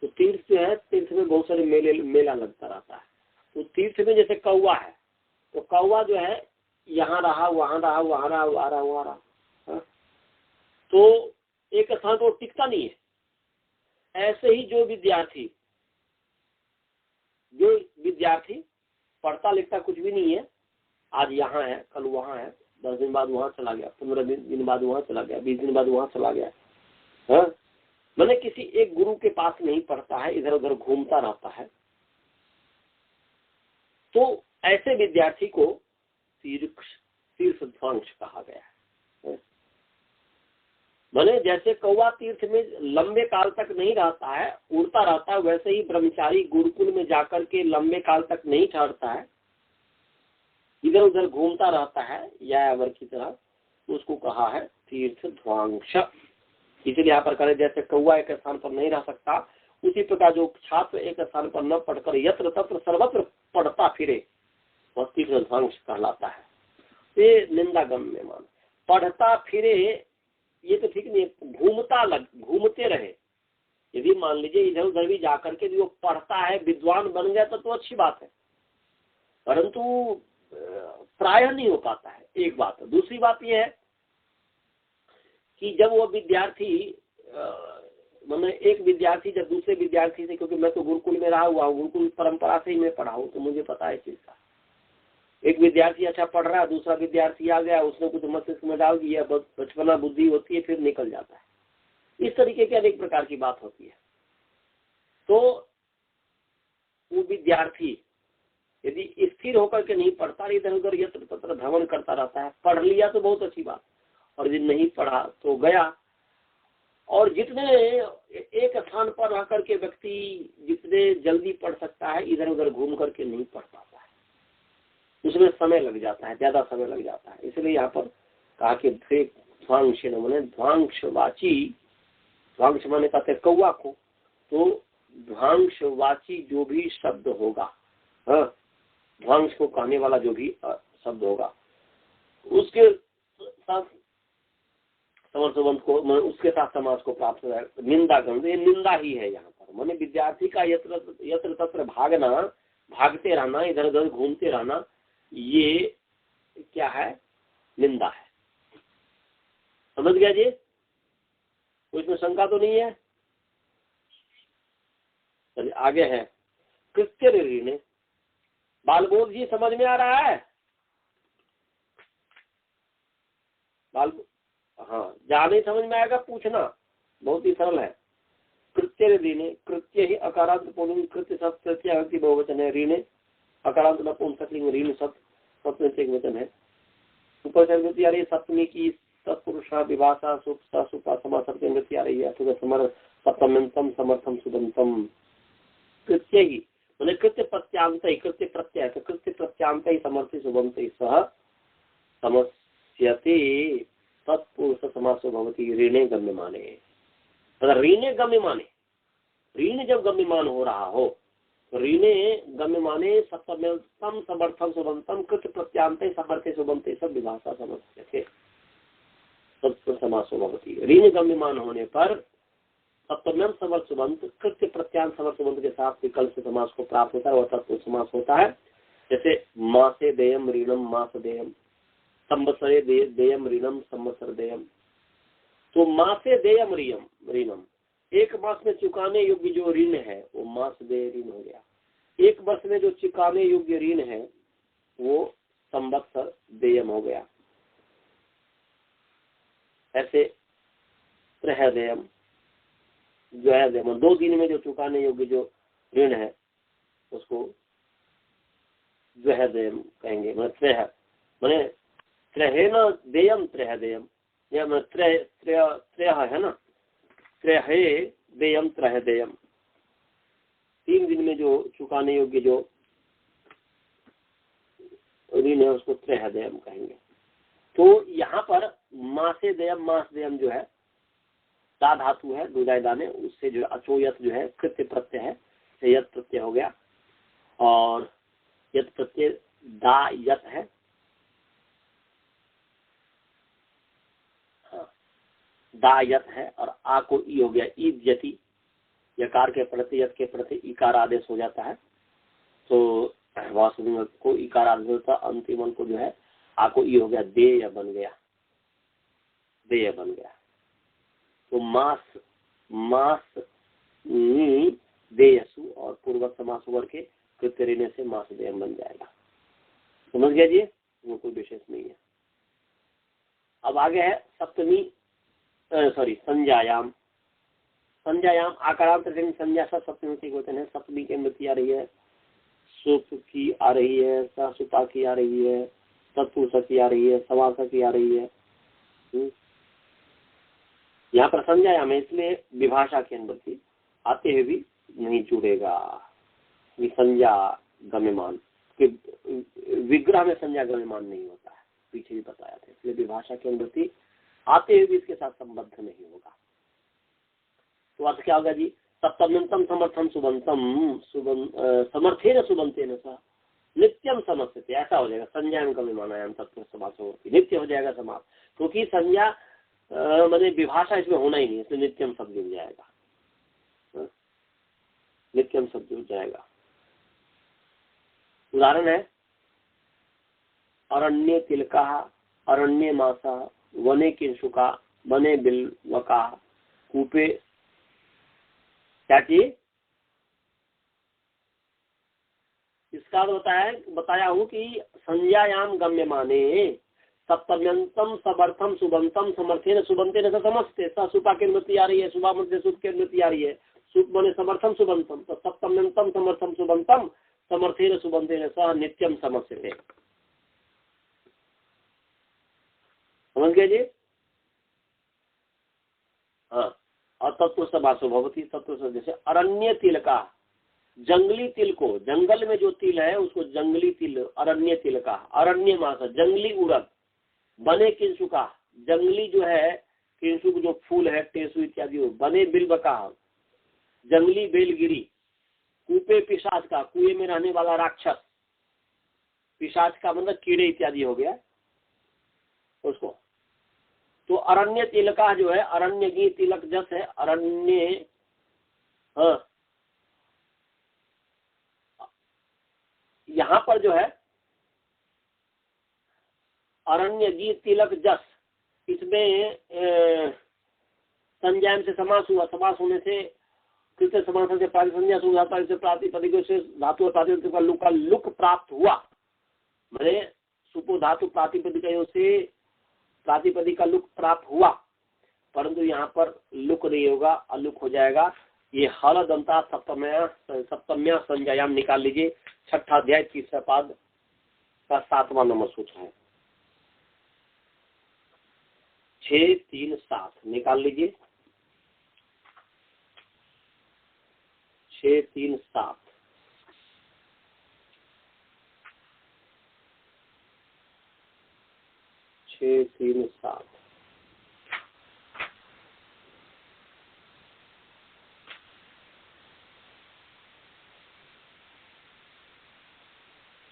तो तीर्थ जो है, तीर्थ में बहुत सारे मेला लगता रहता है। तो तीर्थ में जैसे कौवा है, तो कौवा जो है यहाँ रहा वहाँ रहा वहाँ रहा वहाँ रहा वहाँ रहा, तो एक स्थान तो टिकता नहीं है। ऐसे ही जो विद्यार्थी पढ़ता लिखता कुछ भी नहीं है, आज यहाँ है कल वहाँ है, 10 दिन बाद वहाँ चला गया, 15 दिन बाद वहाँ चला गया, 20 दिन बाद वहाँ चला गया, मैंने किसी एक गुरु के पास नहीं पढ़ता है, इधर उधर घूमता रहता है। तो ऐसे विद्यार्थी को तीर्थध्वांस कहा गया है। मैंने जैसे कौवा तीर्थ में लंबे काल तक नहीं रहता है, उड़ता रहता है, वैसे ही ब्रह्मचारी गुरुकुल में जाकर के लंबे काल तक नहीं ठहरता है, इधर उधर घूमता रहता है यायावर की तरह, तो उसको कहा है तीर्थध्वांस। इसलिए यहाँ पर करें जैसे कौवा एक स्थान पर नहीं रह सकता, उसी प्रकार जो छात्र एक स्थान पर न पढ़कर यत्र तत्र सर्वत्र पढ़ता फिरे वह तीर्थध्वांस कहलाता है। ये निंदा गम्य मान। पढ़ता फिरे ये तो ठीक नहीं, घूमते रहे। यदि मान लीजिए इधर उधर भी जाकर के जो पढ़ता है, विद्वान बन गया तो अच्छी बात है, परंतु प्रायः नहीं हो पाता है, एक बात। दूसरी बात यह है कि जब वो विद्यार्थी मैंने एक विद्यार्थी जब दूसरे विद्यार्थी से, क्योंकि मैं तो गुरुकुल में रहा हुआ हूँ, गुरुकुल परंपरा से ही मैं पढ़ा हूँ, तो मुझे पता है चीज का। एक विद्यार्थी अच्छा पढ़ रहा है, दूसरा विद्यार्थी आ गया, उसने कुछ मस्तिष्क में डाल दिया, बचपना बुद्धि होती है, फिर निकल जाता है। इस तरीके की अनेक प्रकार की बात होती है। तो वो विद्यार्थी यदि स्थिर होकर के नहीं पढ़ता, इधर उधर यत्र तत्र भ्रमण करता रहता है, पढ़ लिया तो बहुत अच्छी बात, और यदि नहीं पढ़ा तो गया। और जितने एक स्थान पर रह करके व्यक्ति जितने जल्दी पढ़ सकता है, इधर उधर घूम करके नहीं पढ़ पाता है, उसमें समय लग जाता है, ज्यादा समय लग जाता है। इसलिए यहाँ पर कहा कि ध्वांस मैंने ध्वांसवाची, ध्वांस माने कहते कौवा को, तो ध्वांसवाची जो भी शब्द होगा, ध्वांस को कहने वाला जो भी शब्द होगा, उसके साथ समर्थबंध को, उसके साथ समाज को प्राप्त हो जाए। निंदा गंध, ये निंदा ही है यहाँ पर। माने विद्यार्थी का यत्र तत्र भागना, भागते रहना, इधर उधर घूमते रहना, ये क्या है? निंदा है। समझ गया जी? कोई इसमें शंका तो नहीं है? चलिए आगे है कृत्य ऋण। बालबोध जी समझ में आ रहा है? हाँ, जहाँ नहीं समझ में आएगा पूछना, बहुत ही सरल है। कृत्य ऋण, कृत्य ही अकारांत पुल्लिंग, कृत्य सब प्रत्यय बहुवचन है, ऋण अकारांत नपुंसकलिंग, ऋण सब एक वचन है। ऊपर से वृत्ति आ रही है सप्तमी की, तत्पुरुषा विभाषा सुपसा सुपा समा सबकी वृत्ति आ रही है। सप्तम्यंतम समर्थम सुदंतम। कृत्य ही मैंने कृत्य प्रत्यांत ही, कृत्य प्रत्यय, कृत्य प्रत्यांत ही समर्थी सुबंत सह समस्यते तत्पुरुष समासो भवती ऋणे गम्यमाने। ऋणे गम्यमाने, ऋण जब गम्यमान हो रहा हो तो ऋणे गम्यमाने सप्तम्यंतम समर्थम सुबंतम कृत्य प्रत्यांत समर्थे सुबंते सब विभाषा समस्यते तत्पुरुष समासो भवती। ऋण गम्यमान होने पर सप्तम्यम समर्थ सुबंत कृत्य प्रत्यांत समर्थ सुबंत के साथ विकल्प से समास को प्राप्त होता है, वह तत्पुरुष समास होता है। जैसे मासे देयम ऋणम मास देयम, संवत्सरे देयम ऋणम संवत्सर देयम। तो मासे देयम ऋणम, एक मास में चुकाने योग्य जो ऋण है वो मास देय ऋण हो गया। एक वर्ष में जो चुकाने योग्य ऋण है वो संवत्सर देयम हो गया। ऐसे त्रय देयम, जो है 2 दिन में जो चुकाने योग्य जो ऋण है उसको द्वह देयम कहेंगे। मतलब त्रय मैंने त्रय न देयम त्रय देयम, या मैं त्रय त्रय त्रय है ना, त्रय देयम त्रय देयम, 3 दिन में जो चुकाने योग्य जो ऋण है उसको त्रय देयम कहेंगे। तो यहाँ पर मासे देयम, मास देयम जो है दा धातु है, दुदाय दाने, उससे जो अचोयत जो है कृत्य प्रत्यय है, यत प्रत्यय हो गया, और यत प्रत्यय दा यत है, हाँ दा यत है, और आ को ई हो गया, ईद यति, यकार के प्रति यत के प्रति इकार आदेश हो जाता है, तो वास्तव को इकार आदेश होता, अंतिम को जो है आ को ई हो गया, देय बन गया, देय बन गया। तो मास मास देयसु और पूर्वक समास होकर के कृत्य ऋण से मास देयम बन जाएगा। समझ गया जी, वो कोई विशेष नहीं है। अब आगे है सप्तमी संज्ञायाम। संज्ञायाम आकारांत संज्ञा सब सप्तमी के वचन है। सप्तमी के मृत्यु आ रही है, सुप की आ रही है, सुपा की आ रही है, तत्पुरुष की आ रही है, समास की आ रही है। यहाँ पर संज्ञायाम है, इसलिए विभाषा की अनुमति आते हुए भी नहीं जुड़ेगा। संज्ञा गम्यमान, विग्रह में संज्ञा गम्यमान नहीं होता है, पीछे भी बताया था, इसलिए विभाषा की अनुमति आते हुए भी इसके साथ संबद्ध नहीं होगा। तो अर्थ क्या होगा जी, सप्तम्यंतम समर्थम सुबंतम समर्थेन सुबंतेन सा नित्यम समस्ते, ऐसा हो जाएगा। संज्ञान गम्यमानायाम तत्पुरुष समास होती, नित्य हो जाएगा समास, क्योंकि संज्ञा मैंने विभाषा इसमें होना ही नहीं, इसलिए नित्यम शब्द जुड़ जाएगा, नित्यम शब्द जुड़ जाएगा। उदाहरण है अरण्य तिलका, अरण्य मासा, वने किंशुका, वने बिल्वका, कूपे, क्या चीज इसका बताया हूँ कि संज्ञायाम गम्यमाने सप्तम्यंतम सबर्थम सुबंतम समर्थेन सुबंतेन समस्ते, सुपा की अनुमति आ रही है, सुबह मध्य सुप की अनुमति आ रही है, सुप बने समर्थम सुबंतम, तो सप्तम्यंतम समर्थम सुबंतम समर्थेन सुबंतेन सह नित्यम समस्ते। समझ गए जी? हाँ, और तत्व समासो भवती, तत्व जैसे अरण्य तिल का, जंगली तिल को, जंगल में जो तिल है उसको जंगली तिल, अरण्य तिल का, अरण्य मास जंगली उड़द, बने किंसुका, जंगली जो है किंसुक जो फूल है टेसु इत्यादि, बने बिल्बका, जंगली बेलगिरी, कूपे पिशाच का, कुएं में रहने वाला राक्षस, पिशाच का मतलब कीड़े इत्यादि हो गया उसको। तो अरण्य तिलका जो है, अरण्य की तिलक जस है, अरण्य, हाँ यहाँ पर जो है अरण्य की तिलक जस, इसमें संज्ञा से समास हुआ, समास होने से कृत्य समास से संज्ञा से प्रातिपदिक से धातु और प्रातिपदिक का लुक प्राप्त हुआ, मैंने सुपो धातु प्रातिपदिक से प्रातिपदिक का लुक प्राप्त हुआ, परंतु यहाँ पर लुक नहीं होगा, अलुक हो जाएगा। ये हल दंता सप्तम्या संज्ञायाम निकाल लीजिए, 6ठा अध्याय 3रा पाद का 7वां नंबर सूत्र है, 6, 3, 7 निकाल लीजिए, 6, 3, 7 6, 3, 7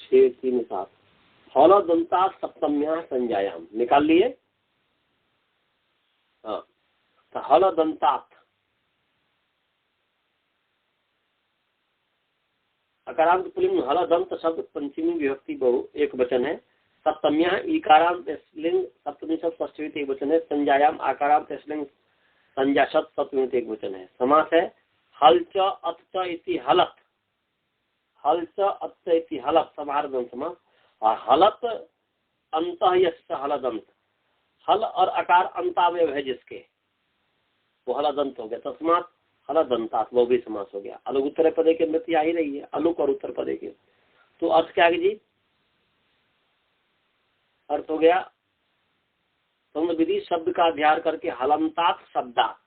6, 3, 7 हल दंता सप्तम्या संज्ञायाम निकाल लिए। हाँ, तो हल दंतात अकारांत पुल्लिंग हल दंत शब्द पंचमी विभक्ति बहु एक वचन है। सप्तम्या इकारांत स्त्रीलिंग सप्तमी शब्द षष्ठी एक वचन है। संज्ञायाम आकारांत स्त्रीलिंग संज्ञा शब्द सप्तमी एक वचन है। समास है हल च अत च इति हलत, हल च अत च इति हलत समाहारदंत समास, और हलत अंतः यस्य हलदंत, हल और अकार अंतावय है जिसके, वो हलदंत हो गया। तस्मात् हलदंतात, वो भी समास हो गया। अलग उत्तर पदे के मृत्यु आ ही रही है, अलुक और उत्तर पदे के। तो अर्थ क्या है जी? अर्थ हो गया विधि शब्द का अध्ययन करके हलंतात शब्दात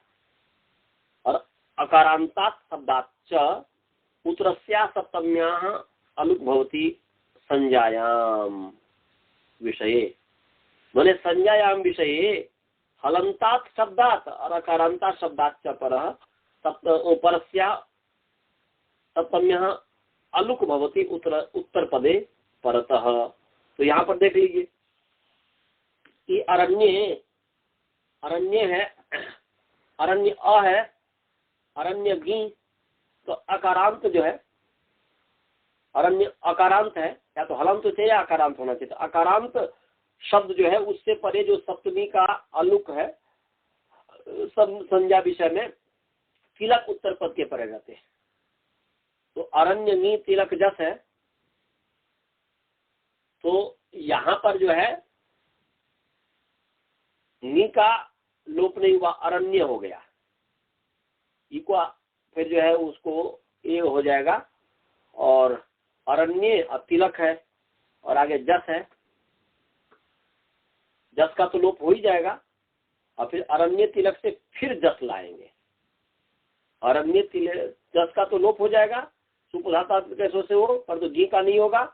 और अकारांतात शब्दात च उत्तरस्या सप्तम्याः अलुक भवति संज्ञायाम विषये। माने संज्ञायाम विषये हलंतात शब्दात और अकारांतात शब्दात च परः परस्या सप्तम्यः अलुक भवति उत्तर पदे परतः। तो यहाँ पर देख लीजिए कि अरण्य, अरण्य है, अरण्य अ है, अरण्य गी, तो अकारांत जो है, अरण्य अकारांत है, या तो हलंत चाहिए या अकारांत होना चाहिए। तो अकारांत शब्द जो है उससे परे जो सप्तमी का अलुक है, सब संज्ञा विषय में तिलक उत्तर पद के परे रहते हैं। तो अरण्य नी तिलक जस है, तो यहाँ पर जो है नी का लोप नहीं हुआ, अरण्य हो गया। ई को फिर जो है उसको ए हो जाएगा, और अरण्य अब तिलक है और आगे जस है, जस का तो लोप हो ही जाएगा, और फिर अरण्य तिलक से फिर जस लाएंगे। अरण्य तिलक जस का तो लोप हो जाएगा, सुपधाता कैसों से हो, पर तो जी का नहीं होगा।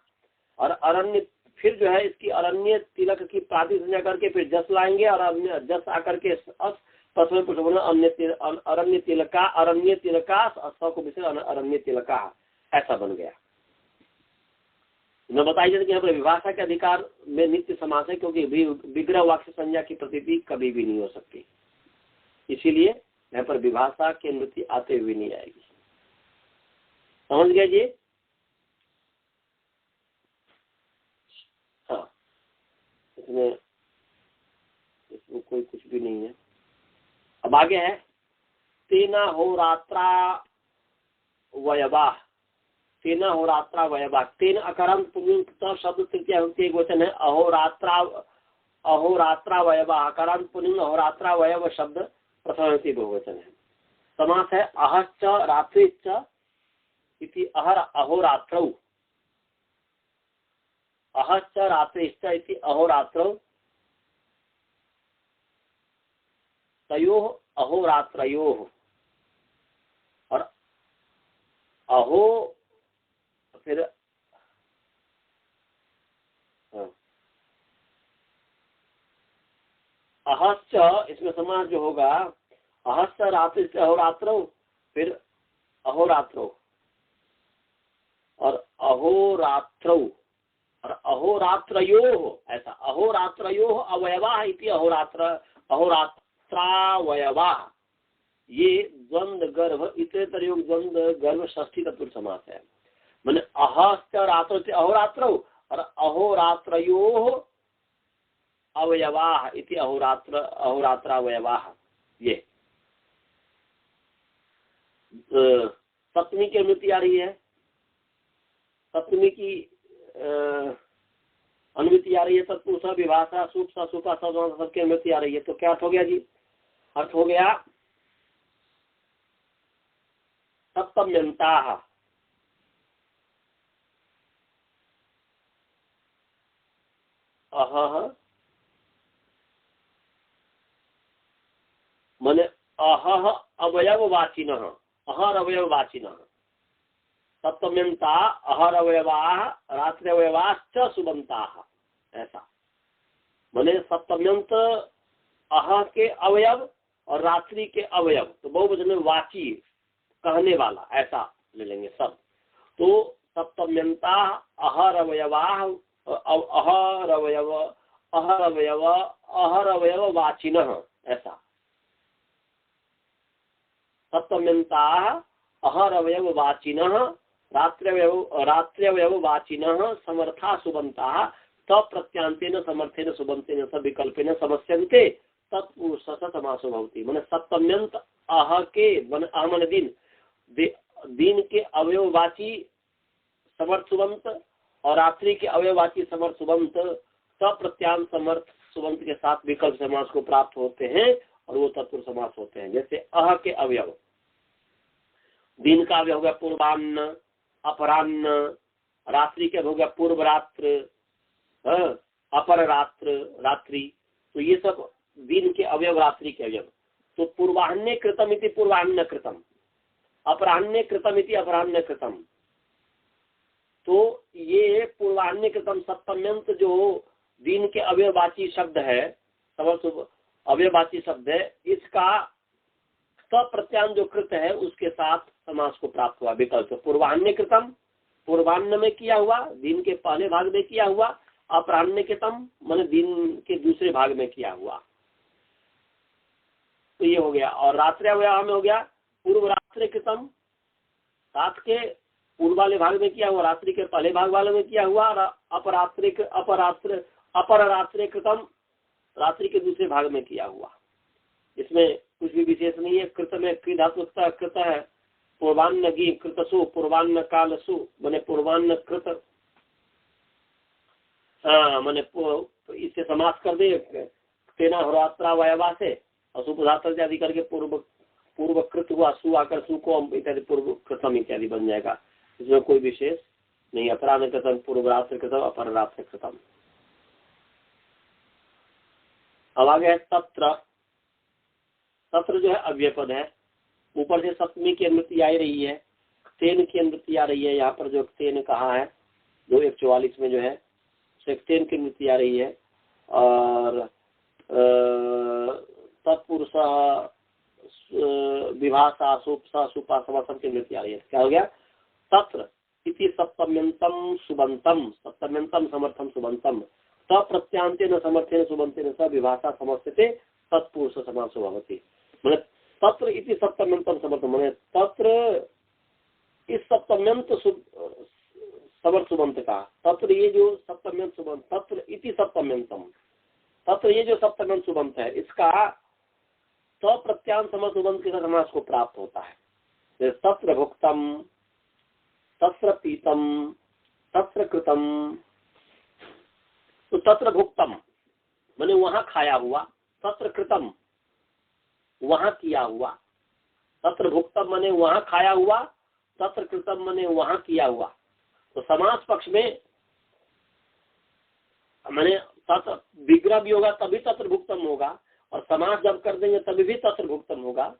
और अरण्य फिर जो है इसकी अरण्य तिलक की प्राति संज्ञा करके फिर जस लाएंगे, और अन्य जस आकर के अरण्य तिलका, अरण्य तिलका को विषय अरण्य तिलका, ऐसा बन गया। मैं बताइए कि यहाँ पर विभाषा के अधिकार में नित्य समास है, क्योंकि विग्रह वाक्य संज्ञा की प्रतीति कभी भी नहीं हो सकती, इसीलिए यहाँ पर विभाषा के नृत्य आते हुए नहीं आएगी। समझ गए जी? हाँ, इसमें कोई कुछ भी नहीं है। अब आगे है तेना होरात्रा वयवाह, तेना होरात्रा वयवाह। तेन अकारांत पुल्लिंग शब्द तृतीया विभक्ति एक वचन है, अहोरात्रा, अहोरात्रा वयवाह। अकारांत पुल्लिंग अहोरात्रा वयव शब्द प्रथम विभक्ति बहुवचन है। समास है अहश्च रात्रिश्च इति अहर अहोरात्रौ, अहश्च रात्रिश्च इति अहोरात्रौ, तयोः अहोरात्रयोः। और अहो फिर अहश्च, इसमें समास जो होगा अहश्च रात्रिश्च अहोरात्रौ, फिर अहोरात्रौ और अहोरात्रौ और अहोरात्रयोः, ऐसा अहोरात्रयोः अवयवाः इति अहोरात्र, अहोरात्रावयवाः। ये द्वंद्व गर्भ इतरेतर योग द्वंद्व गर्भ षष्ठी तत्पुरुष समास है। माने अहश्च रात्रौ से अहोरात्रौ और अहोरात्रयोः अवयवाः इति अहोरात्र, अहोरात्रावयवाः। ये सप्तमी की अनुमति आ रही है, सप्तमी की अनुमति आ रही है, तत्पुरुष विभाषा सुप सुपा सबकी अनुमति आ रही है। तो क्या अर्थ हो गया जी? अर्थ हो गया सप्तम्यन्ताः, अहः माने अहः अवयववाचिनः, अहर अवयववाचिनः। सप्तम्यन्ता अहर अवयवाः रात्रि अवयवाश्च सुबन्ताः, ऐसा। माने सप्तम्यंत अह के अवयव और रात्रि के अवयव, तो बहुवचन में वाची, कहने वाला, ऐसा ले लेंगे सब। तो सप्तम्यंता अहर अवयवाः, अहर अवयव, अहर अवयव, अहर अवयव वाचिनः, ऐसा। सप्तम्यन्ताः अहर अवयव वाचिनः रात्र्यवयव वाचिनः समर्था सुबन्ताः तप्रत्यांतेन समर्थेन सुबन्तेन सविकल्पेन समस्यन्ते तत्पुरुषः समासो भवति। माने सप्तम्यंत अह के मन दिन, दिन के अवयववाची समर्थ सुबंत और रात्रि के अवयववाची समर्थ सुबंत तप्रत्यांत समर्थ सुबंत के साथ विकल्प समास को प्राप्त होते हैं, और वो तत्पुरुष समास होते हैं। जैसे अह के अवयव दिन का अवयव हो गया पूर्वान्न, अपराह्न, रात्रि के हो गया पूर्व रात्र, अपर रात्र, रात्रि। तो ये सब दिन के अवयव, रात्रि के अवयव। तो पूर्वाह्ने कृतम इति पूर्वाह्न कृतम, अपराह्ने कृतम इति अपराह्न कृतम। तो ये पूर्वाह्न कृतम सप्तम्यंत जो दिन के अवयववाची शब्द है, अवयववाची शब्द है, इसका प्रत्यान जो कृत है उसके साथ समास को प्राप्त हुआ विकल्प। पूर्वाह्न कृतम, पूर्वाह्न में किया हुआ, दिन के पहले भाग में किया हुआ। अपराह्न कृतम माने दिन के दूसरे भाग में किया हुआ। तो ये हो गया। और रात्रि अवयव में हो गया पूर्व रात्रि कृतम, रात के पूर्व वाले भाग में किया हुआ, रात्रि के पहले भाग वाले में किया हुआ। अपर रात्रि कृतम, रात्रि के दूसरे भाग में किया हुआ। इसमें कुछ भी विशेष नहीं है। कृत में कृ धातु कृत है। पूर्वान्न गी कृतसु, पूर्वान्न कालसु माने पूर्वान्न कृत, माने इससे समास कर दे तेना होरात्रा वयवा से असुपधात्र इत्यादि करके पूर्व कृत हुआ, सु आकर सु को इत्यादि पूर्व कृतम इत्यादि बन जाएगा। इसमें कोई विशेष नहीं। अपराह्न कृतम, पूर्व रात्रि कृतम, अपर रात्रि कृतम। अब आ गया तत्र। तत्र जो है अव्यय पद है। ऊपर से सप्तमी की अनुवृत्ति आ रही है, तेन की अनुवृत्ति आ रही है। यहाँ पर जो तेन कहा है 2:144 में जो है तेन की अनुवृत्ति आ रही है। और तत्पुरुष विभाषा सुपसा सुपा समासम की अनुवृत्ति आ रही है। क्या हो गया? तत्र इति सप्तम्यंतम सुबंतम, सप्तम्यंतम समर्थम सुबंतम, तप्रत्यांतेन समर्थेन सुबंतेन स विभाषा समस्यते तत्पुरुष समासो भवति। माने तत्र इति सप्तम्यंतम समर्थम, माने तत्र इस सप्तम्यंत समर्थ सुबंत का, तत्र ये जो सप्तम्यंत सुबंत, तत्र इति सप्तम्यंतम, तत्र ये जो सप्तम्यंत सुबंत है इसका तप्रत्यान समर्थ सुबंत के समास को प्राप्त होता है। तत्र भुक्तम, तत्र पीतम, तत्र कृतम। तो तत्र भुक्तम माने वहां खाया हुआ, तत्र कृतम वहां किया हुआ, तत्र भुक्तम माने वहां खाया हुआ, तत्र कृतम माने वहां किया हुआ। तो समास पक्ष में माने तत्र विग्रह भी होगा तभी तत्र भुक्तम होगा, और समास जब कर देंगे तभी भी तत्र भुक्तम होगा।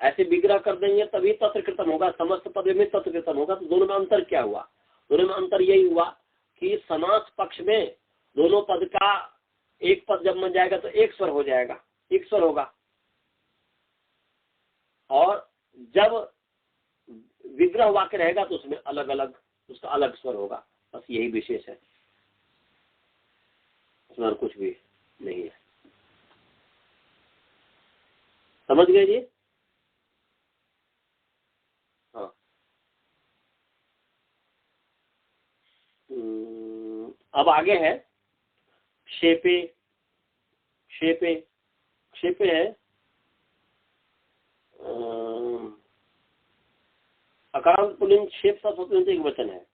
ऐसे विग्रह कर देंगे तभी तत्र कृतम होगा, समस्त पद में तत्र कृतम होगा। तो दोनों में अंतर क्या हुआ? दोनों में अंतर यही हुआ कि समास पक्ष में दोनों पद का एक पद जब बन जाएगा तो एक स्वर हो जाएगा, एक स्वर होगा, और जब विग्रह वाक्य रहेगा तो उसमें अलग अलग उसका अलग स्वर होगा। बस यही विशेष है, उसमें कुछ भी नहीं है। समझ गए जी? हाँ। अब आगे है क्षेपे। क्षेपे क्षेपे है अकारांत पुल्लिंग क्षेप शब्द एक वचन है।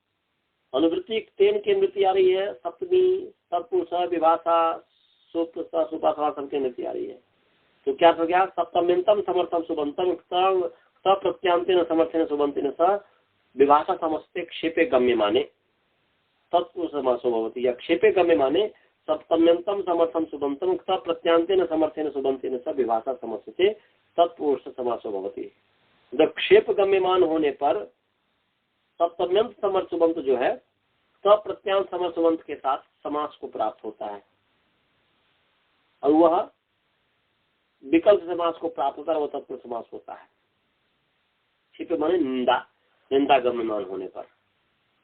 अनुवृत्ति तेन की अनुवृत्ति आ रही है, सप्तमी तत्पुरुष विभाषा सुपा की अनुवृत्ति आ रही है। तो क्या हो गया? सप्तम्यंतम समर्थम सुबंतम प्रत्यांतेन समर्थेन सुबंतेन स विभाषा समस्ते क्षेपे गम्य माने तत्पुरुष समासो भवति। या क्षेपे गम्य माने सप्तम्यंतम समर्थम सुबंतम प्रत्यांतेन समर्थेन सुबंतेन स विभाषा समस्ते तत्पुरुष समासो भवति। जब क्षेप गम्यमान होने पर सप्तम्यंत समर्थ सुबंत जो है प्रत्यान समर्थ सुबंत के साथ समास को प्राप्त होता है, और वह विकल्प समास को प्राप्त होता है, वह तत्पुरुष समास होता है। क्षेप माने निंदा, निंदा गम्यमान होने पर।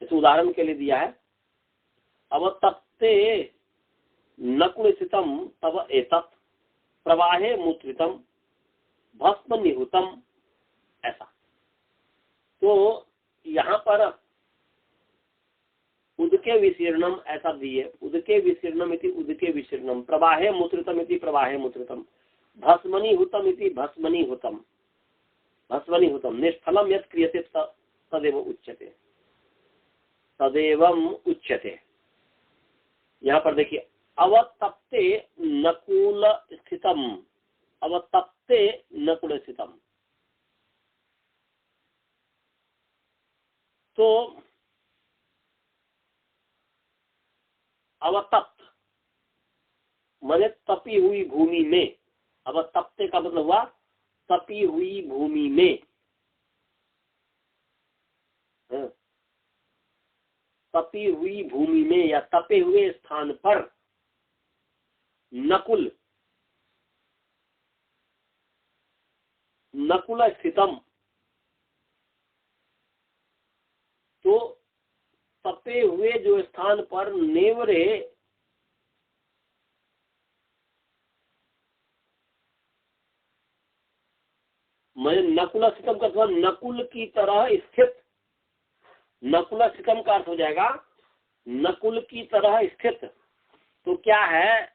इस उदाहरण के लिए दिया है, अवतप्ते नकुलसितम तव एतत् प्रवाहे मूत्रितम भस्म निहुतम, ऐसा। तो यहाँ पर उदके विशीर्णम ऐसा दिए, उदके विशीर्णम इति उदके विशीर्णम, प्रवाहे मूत्रितम इति प्रवाहे मूत्रितम, भस्मनि हुतम इति भस्मनि हुतम, भस्मनि हुतम, निष्फलम यत् क्रियते तदेव उच्यते, तदेवम उच्यते। यहाँ पर देखिए, अवतप्ते नकुल स्थितम, अवतप्ते नकुल स्थितम। अवतप्त माने तपी हुई भूमि में, अवतप्ते का मतलब हुआ तपी हुई भूमि में, तपी हुई भूमि में या तपे हुए स्थान पर नकुल, नकुल स्थितम, तो तपे हुए जो स्थान पर नेवरे मैंने नकुल स्थितम का मतलब नकुल की तरह स्थित, नकुल स्थितम का अर्थ हो जाएगा नकुल की तरह स्थित। तो क्या है,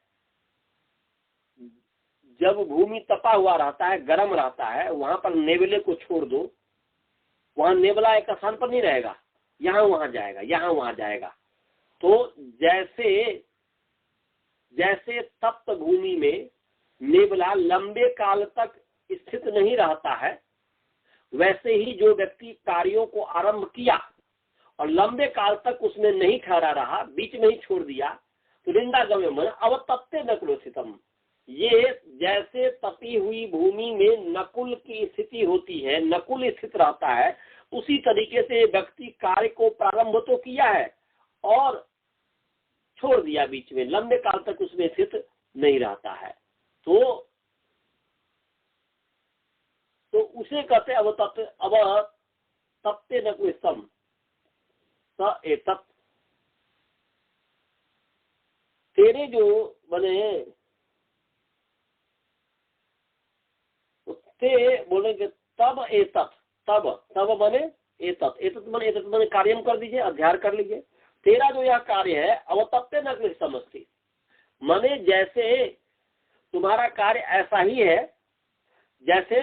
जब भूमि तपा हुआ रहता है, गर्म रहता है, वहां पर नेवले को छोड़ दो, वहां नेवला एक स्थान पर नहीं रहेगा, यहाँ वहां जाएगा, यहाँ वहां जाएगा। तो जैसे जैसे तप्त भूमि में नेवला लंबे काल तक स्थित नहीं रहता है, वैसे ही जो व्यक्ति कार्यों को आरंभ किया और लंबे काल तक उसमें नहीं ठहरा रहा, बीच में ही छोड़ दिया, तो निंदागम्य मन अवतप्ते नकुल स्थितम, ये जैसे तपी हुई भूमि में नकुल की स्थिति होती है, नकुल स्थित रहता है, उसी तरीके से व्यक्ति कार्य को प्रारंभ तो किया है और छोड़ दिया बीच में, लंबे काल तक उसमें स्थित नहीं रहता है, तो उसे कहते अवतप्ते नकुल स्तम स एतत्। तेरे जो बने ते बोलेंगे तब एतत्, तब तब बने एतत्, एतत् बने कार्यम कर दीजिए, अध्याय कर लीजिए। तेरा जो यह कार्य है अवतप्ते नकुल समस्ती, माने जैसे तुम्हारा कार्य ऐसा ही है जैसे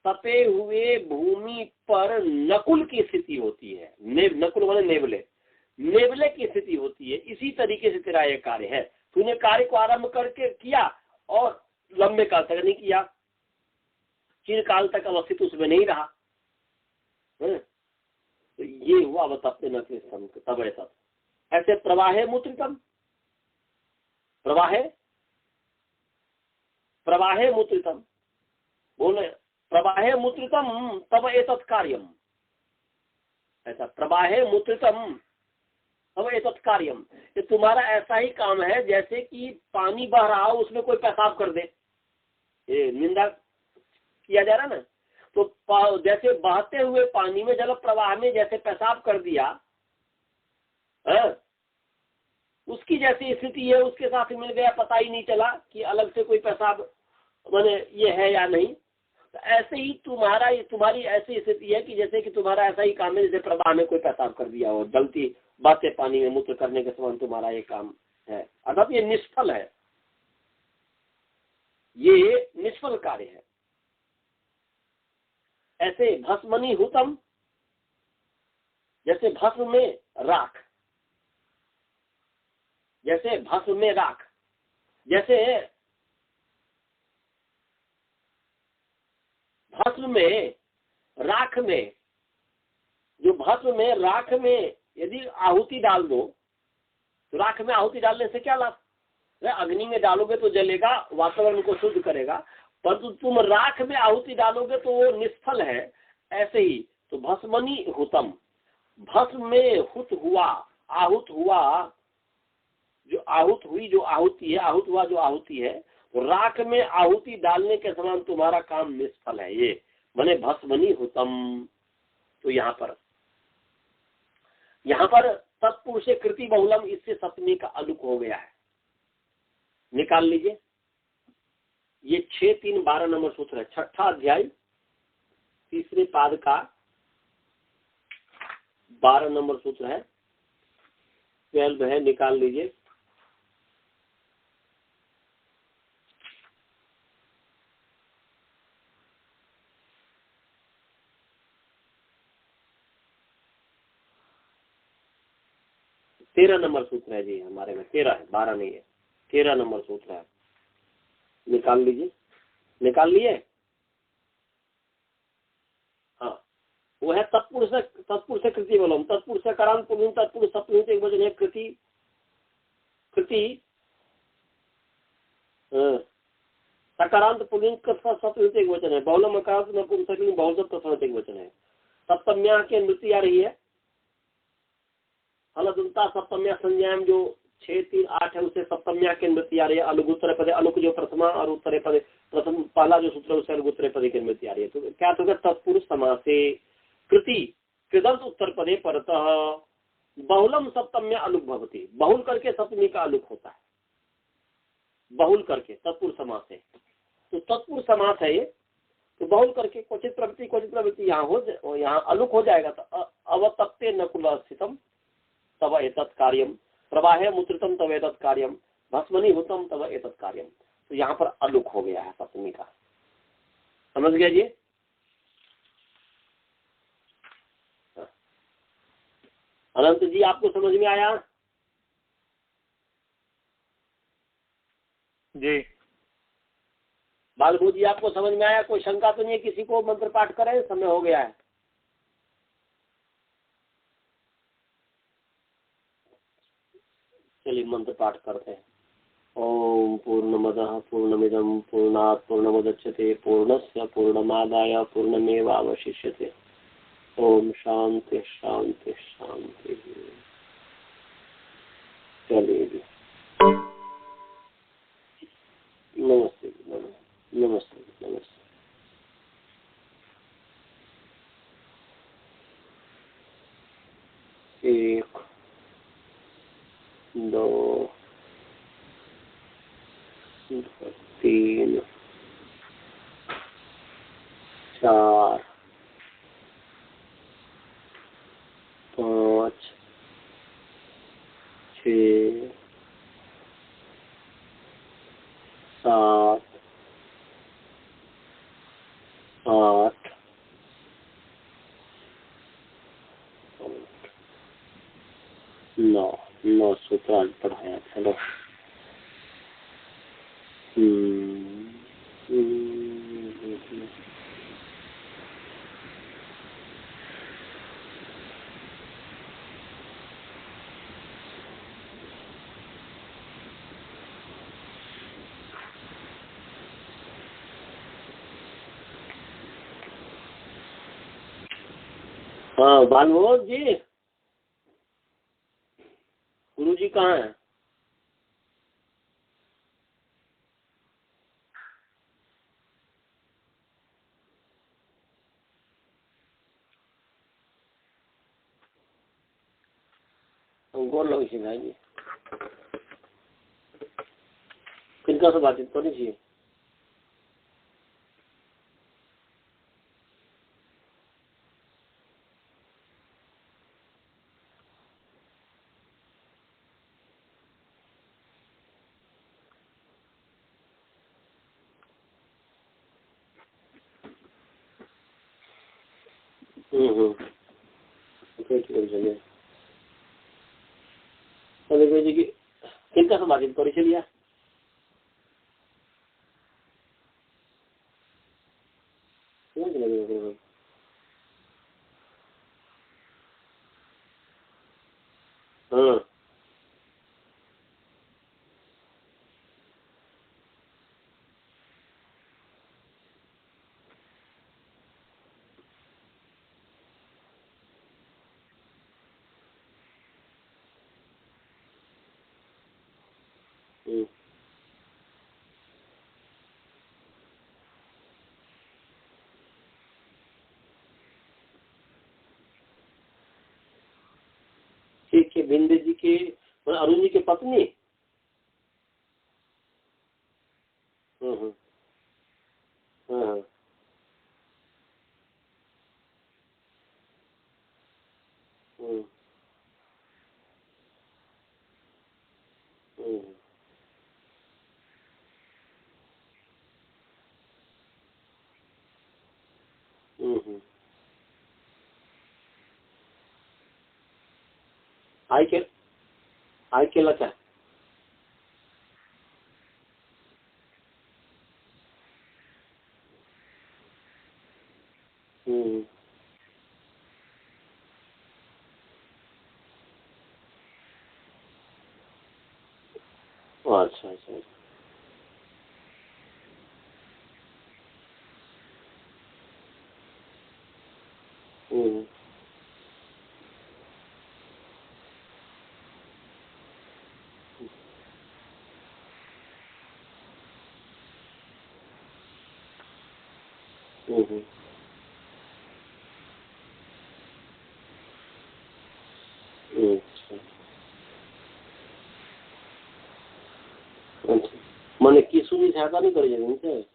तपे हुए भूमि पर नकुल की स्थिति होती है, नकुल माने नेवले, नेवले की स्थिति होती है, इसी तरीके से तेरा यह कार्य है। तूने कार्य को आरंभ करके किया और लंबे काल तक नहीं किया, चिरकाल तक अवस्थित उसमें नहीं रहा, तो ये हुआ अवतप्ते नकुल तब ऐसा। ऐसे प्रवाहे मूत्रितम, प्रवाहे प्रवाहे मूत्रितम, बोले प्रवाहे मूत्रितम तब एतत् कार्यम, ऐसा प्रवाहे मूत्रितम तब एतत् कार्यम, ये तुम्हारा ऐसा ही काम है जैसे कि पानी बह रहा हो, उसमें कोई पेशाब कर दे, ये निंदा किया जा रहा ना। तो जैसे बहते हुए पानी में, जल प्रवाह में जैसे पेशाब कर दिया, उसकी जैसी स्थिति है, उसके साथ मिल गया, पता ही नहीं चला कि अलग से कोई पेशाब माने ये है या नहीं। तो ऐसे ही तुम्हारी ऐसी स्थिति है कि जैसे कि तुम्हारा ऐसा ही काम है जैसे प्रवाह में कोई पेशाब कर दिया हो, जलती बहते पानी में मूत्र करने के समान तुम्हारा ये काम है, अर्थात ये निष्फल है, ये निष्फल कार्य है। ऐसे भस्मनी हुतम, जैसे भस्म में राख, जैसे भस्म में राख, जैसे भस्म में राख में, जो भस्म में राख में यदि आहुति डाल दो, तो राख में आहुति डालने से क्या लाभ, अग्नि में डालोगे तो जलेगा, वातावरण को शुद्ध करेगा, परंतु तुम राख में आहुति डालोगे तो वो निष्फल है। ऐसे ही तो भस्मनी हुतम, भस्म में हुत हुआ, आहुत हुआ, जो आहुत हुई जो आहुति है, आहुत हुआ जो आहुति है, तो राख में आहुति डालने के समान तुम्हारा काम निष्फल है, ये बने भस्मनी हुतम। तो यहाँ पर तत्पुरुष कृति बहुलम, इससे सप्तमी का अलुक हो गया है, निकाल लीजिए। ये 6-3-12 नंबर सूत्र है, 6ठा अध्याय 3रे पाद का 12 नंबर सूत्र है, 12 है, निकाल लीजिए। तेरह नंबर सूत्र है जी हमारे में, 13 है, 12 नहीं है, 13 नंबर सूत्र है, निकाल लीजिए। निकाल लिए? हाँ, वो है तत्पुरुष कृति बोलो, तत्पुरुष करान पुरुष, तत्पुरुष सप्तमी एक वचन है कृति कृति सकारांत पुल्लिंग का सप्तमी एक वचन है, बहुलम अकारांत नपुंसकलिंग बहुल प्रथम एक वचन है। सप्तम्या के नृत्य आ रही है, हलदुलता सप्तम्या संज्ञाएं जो 6, 3, 8 है उसे सप्तम्या के नृत्य आ रही है। अलुगुत्तर पदे, अलुक जो प्रथमा और उत्तरे पदे, प्रथम पहला जो सूत्र है उसे अलुगुत्तरे पदे के नृत्य आ रही है। तो क्या होगा, तत्पुरुष समासे कृति कृदंत उत्तर पदे परतः बहुलम सप्तम्या अलुक भवती, बहुल करके सप्तमी का अलुक होता है, बहुल करके तत्पुरुष समास है। तो तत्पुरुष समास है ये, तो बहुल करके क्वचित प्रवृत्ति यहाँ अलुक हो जाएगा। तो अवतप्ते नकुल स्थितम तब एतत् कार्यम, प्रवाहे मुद्रितम तब एतत् कार्यम, भस्मनी हुतम तब एतत् कार्यम। तो यहाँ पर अलुक हो गया है सप्तमी का, समझ गया जी। अनंत जी आपको समझ में आया? जी। बालभू जी आपको समझ में आया? कोई शंका तो नहीं है किसी को? मंत्र पाठ करें, समय हो गया है। चलिए मंत्र पाठ करते हैं। ओम पूर्णमदः पूर्णमिदं पूर्णात् पूर्णमुदच्यते पूर्णस्य पूर्णमादाय पूर्णमेवावशिष्यते। ओम शांति शांति शांति। चलिए जी, नमस्ते नमस्ते नमस्ते नमस्ते। एक, दो, तीन, चार, 5, 6, 7, 8, 9 सूत्र आज पढ़ाया। चलो हाँ बालमोहन जी, गुरु जी कहाँ है? बोल लो इसी भाई जी, किनका से बातचीत करनी चाहिए? चलिए जी की किनका से बातचीत करी? चलिए हाँ ठीक है। बिंदु जी के अरुण जी की पत्नी? हाँ हाँ आई के लगा। अच्छा अच्छा। हम्म हम्म अच्छा अच्छा। मैंने किसु भी सहायता नहीं करी है उनसे।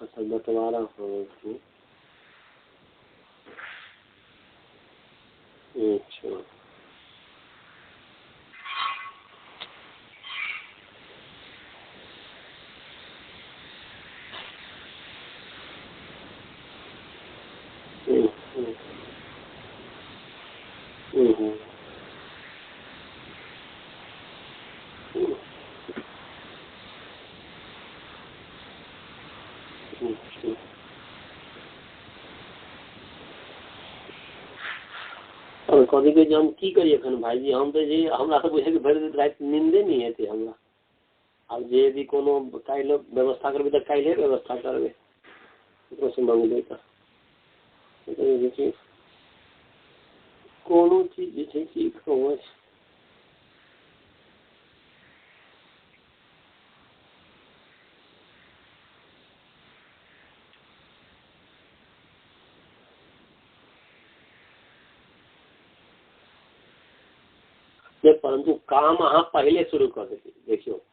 अच्छा बंटवारा हो। अच्छा हम्म हम्म हम्म हम्म हम्म। अब कभी कभी हम की करिए एखन भाईजी, हम तो जे हमरा सब बुझे भरि रात नींदे नहीं हेतै हमरा। अब जे भी कोनो काल्हि व्यवस्था करबै तऽ काल्हि व्यवस्था करबै, ओकरोसँ मंगबै तऽ कोनो चीज जे छै कि कहू। परंतु काम अहाँ पहले शुरू कर देलियै, देखियो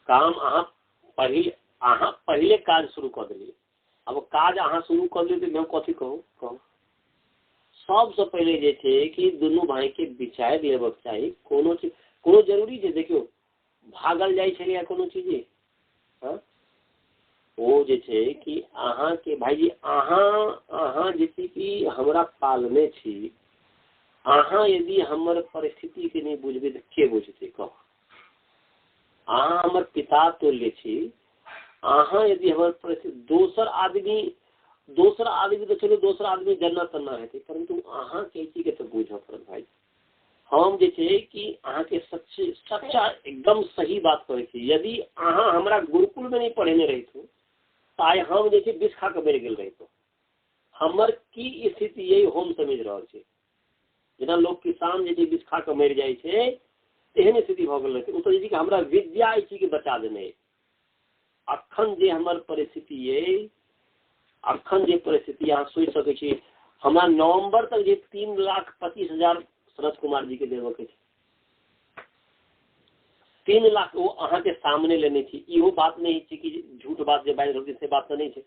काम अहाँ पहले काज शुरू कर देलियै। अब काज अहाँ शुरू कर देलियै तऽ हम कथी कहू। सबसे पहले जे छै कि दुनू भाई के विचार लेबक चाही। कोनो चीज कोनो जरूरी छै, देखियो भागल जाइ छलै कोनो चीज। हाँ वो जे छै कि अहाँ के भाईजी अहाँ जे छै कि हमरा पालने छी, अहाँ यदि हमर परिस्थिति के नहीं बुझबै तऽ के बुझतै कहू। अहाँ हमर पिता तुल्य छी, अहाँ यदि हमर परिस्थिति दोसर आदमी तो चलो दोसर आदमी जना तना हेतै, परंतु अहाँ के चीज के तो बुझ पड़त भाई। हम जे छै कि अहाँ के सच्चा एकदम सही बात कहै छी। यदि अहाँ हमरा गुरुकुल में नहीं पढ़ेने रहितो तो आइ हम जे छै विष खा के मरि गेल रहितो। हमर की स्थिति यही हम समझ रहल छी। जेना लोग किसान जे विष खा के मरि जाइ छै एहन स्थिति भऽ गेल रहतै। ओ तऽ जे कि हमरा विद्या एहि चीज के बचा देने है। अखन जे हमर परिस्थिति है, अखन जे परिस्थिति अहाँ सोचि सकै छी, हमरा नवंबर तक जे 3,25,000 शरद कुमार जी के देवे के छै, 3 लाख वो अहाँ के सामने लेने छी। इहो बात नहीं छै कि झूठ बात जे बाजि रहल छी से बात तऽ नहीं छै।